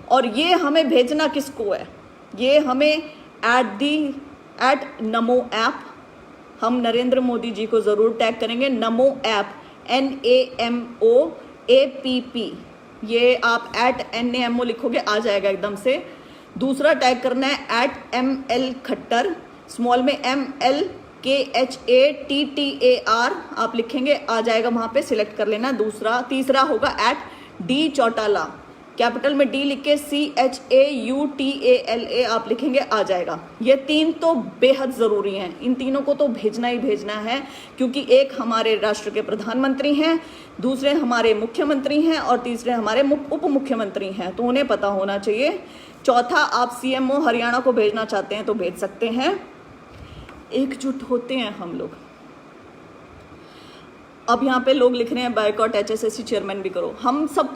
और ये हमें भेजना किसको है? ये हमें एट नमो ऐप, हम नरेंद्र मोदी जी को ज़रूर टैग करेंगे। नमो ऐप NAMOAPP, ये आप @NAMO लिखोगे आ जाएगा एकदम से। दूसरा टैग करना है @ML खट्टर, स्मॉल में MLKHTTR, KHATTAR आप लिखेंगे, आ जाएगा वहां पे, सिलेक्ट कर लेना। तीसरा होगा @D चौटाला, कैपिटल में D लिख के CHAUTALA आप लिखेंगे, आ जाएगा। ये 3 तो बेहद ज़रूरी हैं, इन तीनों को तो भेजना ही भेजना है, क्योंकि एक हमारे राष्ट्र के प्रधानमंत्री हैं, दूसरे हमारे मुख्यमंत्री हैं और तीसरे हमारे उप मुख्यमंत्री हैं, तो उन्हें पता होना चाहिए। चौथा, आप CMO हरियाणा को भेजना चाहते हैं तो भेज सकते हैं। एकजुट होते हैं हम लोग। अब यहाँ पे लोग लिख रहे हैं बायकॉट HSSC चेयरमैन भी करो। मैं सब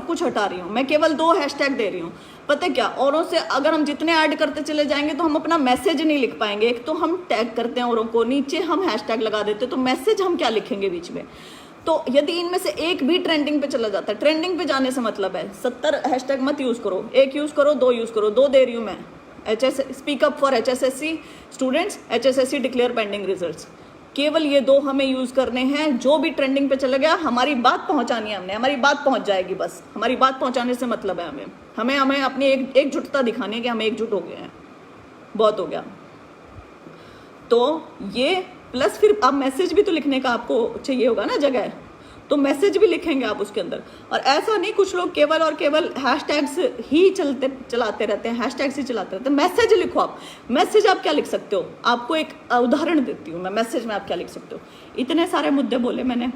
कुछ हटा रही हूँ, मैं केवल 2 हैशटैग दे रही हूँ। पता है क्या, औरों से अगर हम जितने ऐड करते चले जाएंगे तो हम अपना मैसेज नहीं लिख पाएंगे। एक तो हम टैग करते हैं औरों को, नीचे हम हैशटैग लगा देते, तो मैसेज हम क्या लिखेंगे बीच में। तो यदि इनमें से एक भी ट्रेंडिंग पे चला जाता है, ट्रेंडिंग पे जाने से मतलब है 70 हैशटैग मत यूज करो, 1 यूज करो, 2 यूज करो। 2 दे रही हूँ मैं। Speak up for HSSC students, HSSC declare pending results, केवल ये 2 हमें यूज करने हैं। जो भी ट्रेंडिंग पे चला गया, हमारी बात पहुंचानी है हमने, हमारी बात पहुंच जाएगी, बस हमारी बात पहुंचाने से मतलब है हमें अपनी एकजुटता दिखानी है कि हम एकजुट हो गए हैं, बहुत हो गया। तो ये प्लस फिर अब मैसेज भी तो लिखने का आपको चाहिए होगा ना जगह, तो मैसेज भी लिखेंगे आप उसके अंदर। और ऐसा नहीं, कुछ लोग केवल और केवल हैशटैग्स ही चलाते रहते हैं, हैशटैग्स ही चलाते रहते हैं। मैसेज लिखो आप। मैसेज आप क्या लिख सकते हो, आपको एक उदाहरण देती हूँ मैं, मैसेज में आप क्या लिख सकते हो। इतने सारे मुद्दे बोले मैंने,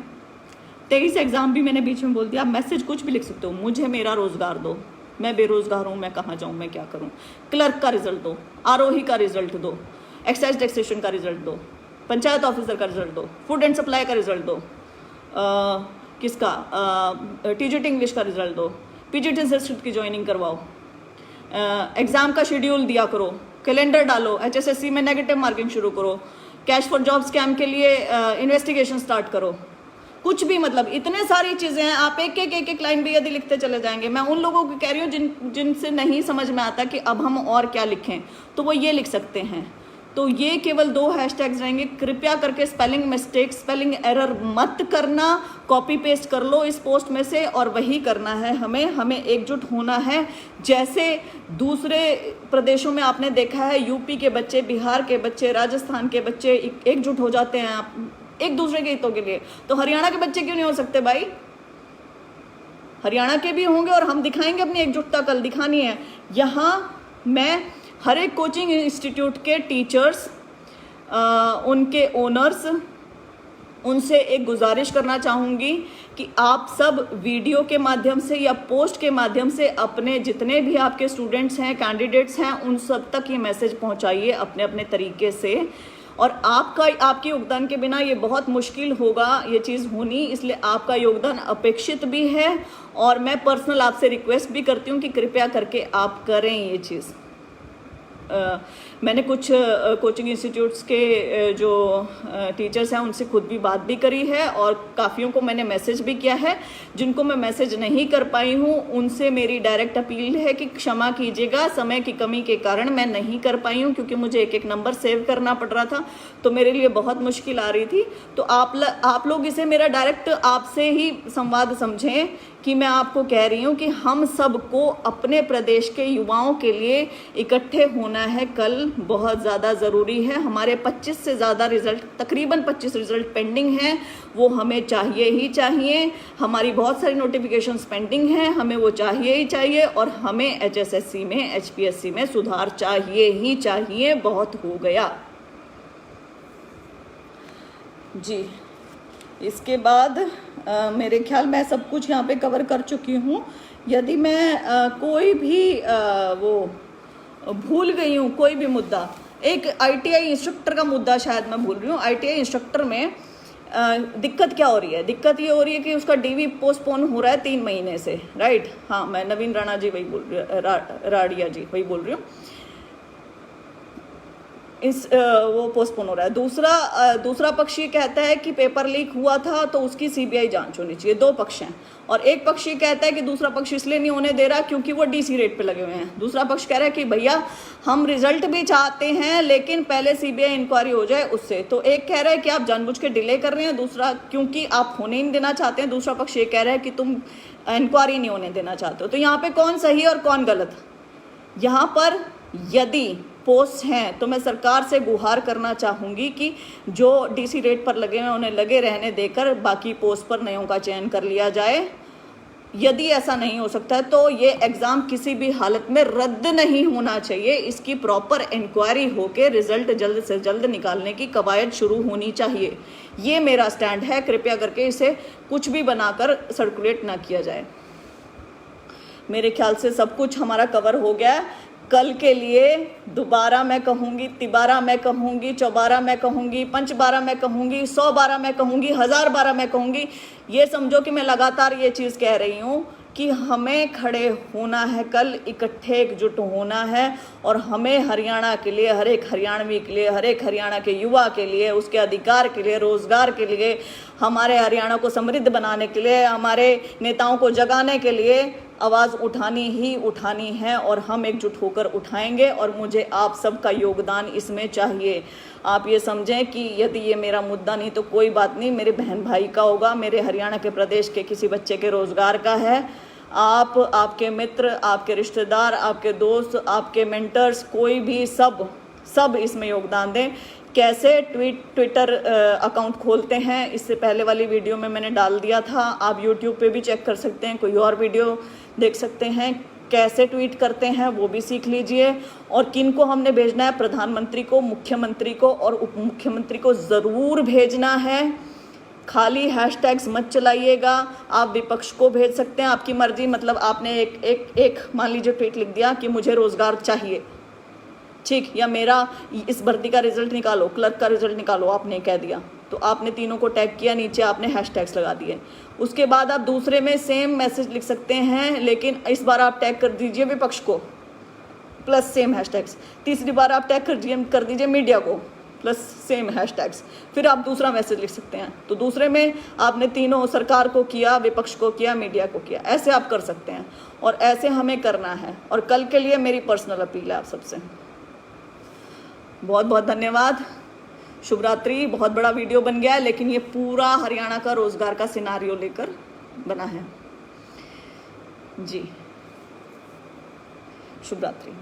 23 एग्जाम भी मैंने बीच में बोल दिया। आप मैसेज कुछ भी लिख सकते हो। मुझे मेरा रोजगार दो, मैं बेरोजगार हूँ, मैं कहाँ जाऊँ, मैं क्या करूँ। क्लर्क का रिजल्ट दो, आरोही का रिजल्ट दो, एक्साइज टैक्सेशन का रिजल्ट दो, पंचायत ऑफिसर का रिजल्ट दो, फूड एंड सप्लाई का रिजल्ट दो, किसका TGT इंग्लिश का रिजल्ट दो, PGT संस्कृत की ज्वाइनिंग करवाओ, एग्जाम का शेड्यूल दिया करो, कैलेंडर डालो, HSSC में नेगेटिव मार्किंग शुरू करो, कैश फॉर जॉब स्कैम के लिए इन्वेस्टिगेशन स्टार्ट करो। कुछ भी, मतलब इतने सारी चीजें हैं। आप एक लाइन भी यदि लिखते चले जाएंगे। मैं उन लोगों को कह रही हूँ जिनसे नहीं समझ में आता कि अब हम और क्या लिखें, तो वो ये लिख सकते हैं। तो ये केवल 2 हैशटैग्स रहेंगे। कृपया करके स्पेलिंग मिस्टेक, स्पेलिंग एरर मत करना, कॉपी पेस्ट कर लो इस पोस्ट में से, और वही करना है हमें एकजुट होना है। जैसे दूसरे प्रदेशों में आपने देखा है, यूपी के बच्चे, बिहार के बच्चे, राजस्थान के बच्चे एकजुट हो जाते हैं एक दूसरे के हितों के लिए, तो हरियाणा के बच्चे क्यों नहीं हो सकते भाई? हरियाणा के भी होंगे और हम दिखाएंगे अपनी एकजुटता, कल दिखानी है। यहाँ मैं हर एक कोचिंग इंस्टीट्यूट के टीचर्स, उनके ओनर्स, उनसे एक गुजारिश करना चाहूँगी कि आप सब वीडियो के माध्यम से या पोस्ट के माध्यम से अपने जितने भी आपके स्टूडेंट्स हैं, कैंडिडेट्स हैं, उन सब तक ये मैसेज पहुँचाइए अपने अपने तरीके से। और आपके योगदान के बिना ये बहुत मुश्किल होगा ये चीज़ होनी, इसलिए आपका योगदान अपेक्षित भी है। और मैं पर्सनल आपसे रिक्वेस्ट भी करती हूँ कि कृपया करके आप करें ये चीज़। मैंने कुछ कोचिंग इंस्टीट्यूट्स के जो टीचर्स हैं उनसे खुद भी बात भी करी है, और काफ़ियों को मैंने मैसेज भी किया है। जिनको मैं मैसेज नहीं कर पाई हूँ उनसे मेरी डायरेक्ट अपील है कि क्षमा कीजिएगा, समय की कमी के कारण मैं नहीं कर पाई हूँ, क्योंकि मुझे एक नंबर सेव करना पड़ रहा था, तो मेरे लिए बहुत मुश्किल आ रही थी। तो आप लोग इसे मेरा डायरेक्ट आपसे ही संवाद समझें कि मैं आपको कह रही हूँ कि हम सबको अपने प्रदेश के युवाओं के लिए इकट्ठे होना है। कल बहुत ज़्यादा ज़रूरी है। हमारे 25 से ज़्यादा रिजल्ट, तकरीबन 25 रिजल्ट पेंडिंग हैं, वो हमें चाहिए ही चाहिए। हमारी बहुत सारी नोटिफिकेशंस पेंडिंग हैं, हमें वो चाहिए ही चाहिए। और हमें HSSC में, HPSC में सुधार चाहिए ही चाहिए। बहुत हो गया जी। इसके बाद मेरे ख्याल मैं सब कुछ यहाँ पे कवर कर चुकी हूँ। यदि मैं कोई भी वो भूल गई हूँ, कोई भी मुद्दा, एक ITI इंस्ट्रक्टर का मुद्दा शायद मैं भूल रही हूँ। ITI इंस्ट्रक्टर में दिक्कत क्या हो रही है? दिक्कत ये हो रही है कि उसका DV पोस्टपोन हो रहा है 3 महीने से, राइट? हाँ, मैं नवीन राणा जी वही बोल रही हूँ, राडिया जी वही बोल रही हूँ। वो पोस्टपोन हो रहा है। दूसरा पक्ष ये कहता है कि पेपर लीक हुआ था तो उसकी CBI जांच होनी चाहिए। 2 पक्ष हैं, और एक पक्ष ये कहता है कि दूसरा पक्ष इसलिए नहीं होने दे रहा क्योंकि वो DC रेट पे लगे हुए हैं। दूसरा पक्ष कह रहा है कि भैया हम रिजल्ट भी चाहते हैं लेकिन पहले CBI इंक्वायरी हो जाए उससे। तो एक कह रहा है कि आप जानबूझ के डिले कर रहे हैं, दूसरा क्योंकि आप होने नहीं देना चाहते हैं। दूसरा पक्ष ये कह रहा है कि तुम इंक्वायरी नहीं होने देना चाहते हो। तो यहाँ पे कौन सही और कौन गलत? यहाँ पर यदि पोस्ट हैं, तो मैं सरकार से गुहार करना चाहूँगी कि जो डीसी रेट पर लगे हैं उन्हें लगे रहने देकर बाकी पोस्ट पर नयों का चयन कर लिया जाए। यदि ऐसा नहीं हो सकता है तो ये एग्ज़ाम किसी भी हालत में रद्द नहीं होना चाहिए। इसकी प्रॉपर इंक्वायरी होकर रिजल्ट जल्द से जल्द निकालने की कवायद शुरू होनी चाहिए। ये मेरा स्टैंड है। कृपया करके इसे कुछ भी बनाकर सर्कुलेट ना किया जाए। मेरे ख्याल से सब कुछ हमारा कवर हो गया। कल के लिए दोबारा मैं कहूँगी, तिबारा मैं कहूँगी, चौबारा मैं कहूँगी, पंचबारा मैं कहूँगी, 100 बारा मैं कहूँगी, 1000 बारा मैं कहूँगी। ये समझो कि मैं लगातार ये चीज़ कह रही हूँ कि हमें खड़े होना है, कल इकट्ठे एकजुट होना है और हमें हरियाणा के लिए, हर एक हरियाणवी के लिए, हर एक हरियाणा के युवा के लिए, उसके अधिकार के लिए, रोजगार के लिए, हमारे हरियाणा को समृद्ध बनाने के लिए, हमारे नेताओं को जगाने के लिए आवाज़ उठानी ही उठानी है और हम एकजुट होकर उठाएंगे। और मुझे आप सबका योगदान इसमें चाहिए। आप ये समझें कि यदि ये मेरा मुद्दा नहीं तो कोई बात नहीं, मेरे बहन भाई का होगा, मेरे हरियाणा के प्रदेश के किसी बच्चे के रोजगार का है। आप, आपके मित्र, आपके रिश्तेदार, आपके दोस्त, आपके मेंटर्स, कोई भी सब इसमें योगदान दें। कैसे ट्विटर अकाउंट खोलते हैं, इससे पहले वाली वीडियो में मैंने डाल दिया था। आप यूट्यूब पे भी चेक कर सकते हैं, कोई और वीडियो देख सकते हैं। कैसे ट्वीट करते हैं वो भी सीख लीजिए। और किन को हमने भेजना है, प्रधानमंत्री को, मुख्यमंत्री को और उप मुख्यमंत्री को ज़रूर भेजना है। खाली हैशटैग्स मत चलाइएगा। आप विपक्ष को भेज सकते हैं, आपकी मर्जी। मतलब आपने एक मान लीजिए ट्वीट लिख दिया कि मुझे रोज़गार चाहिए, ठीक, या मेरा इस भर्ती का रिजल्ट निकालो, क्लर्क का रिजल्ट निकालो, आपने कह दिया, तो आपने तीनों को टैग किया, नीचे आपने हैशटैग्स लगा दिए। उसके बाद आप दूसरे में सेम मैसेज लिख सकते हैं, लेकिन इस बार आप टैग कर दीजिए विपक्ष को प्लस सेम हैशटैग्स। तीसरी बार आप टैग कर दीजिए मीडिया को प्लस सेम हैशटैग्स। फिर आप दूसरा मैसेज लिख सकते हैं, तो दूसरे में आपने तीनों, सरकार को किया, विपक्ष को किया, मीडिया को किया। ऐसे आप कर सकते हैं और ऐसे हमें करना है। और कल के लिए मेरी पर्सनल अपील है आप सबसे। बहुत बहुत धन्यवाद। शुभ रात्रि। बहुत बड़ा वीडियो बन गया है, लेकिन ये पूरा हरियाणा का रोजगार का सिनारियो लेकर बना है जी। शुभ रात्रि।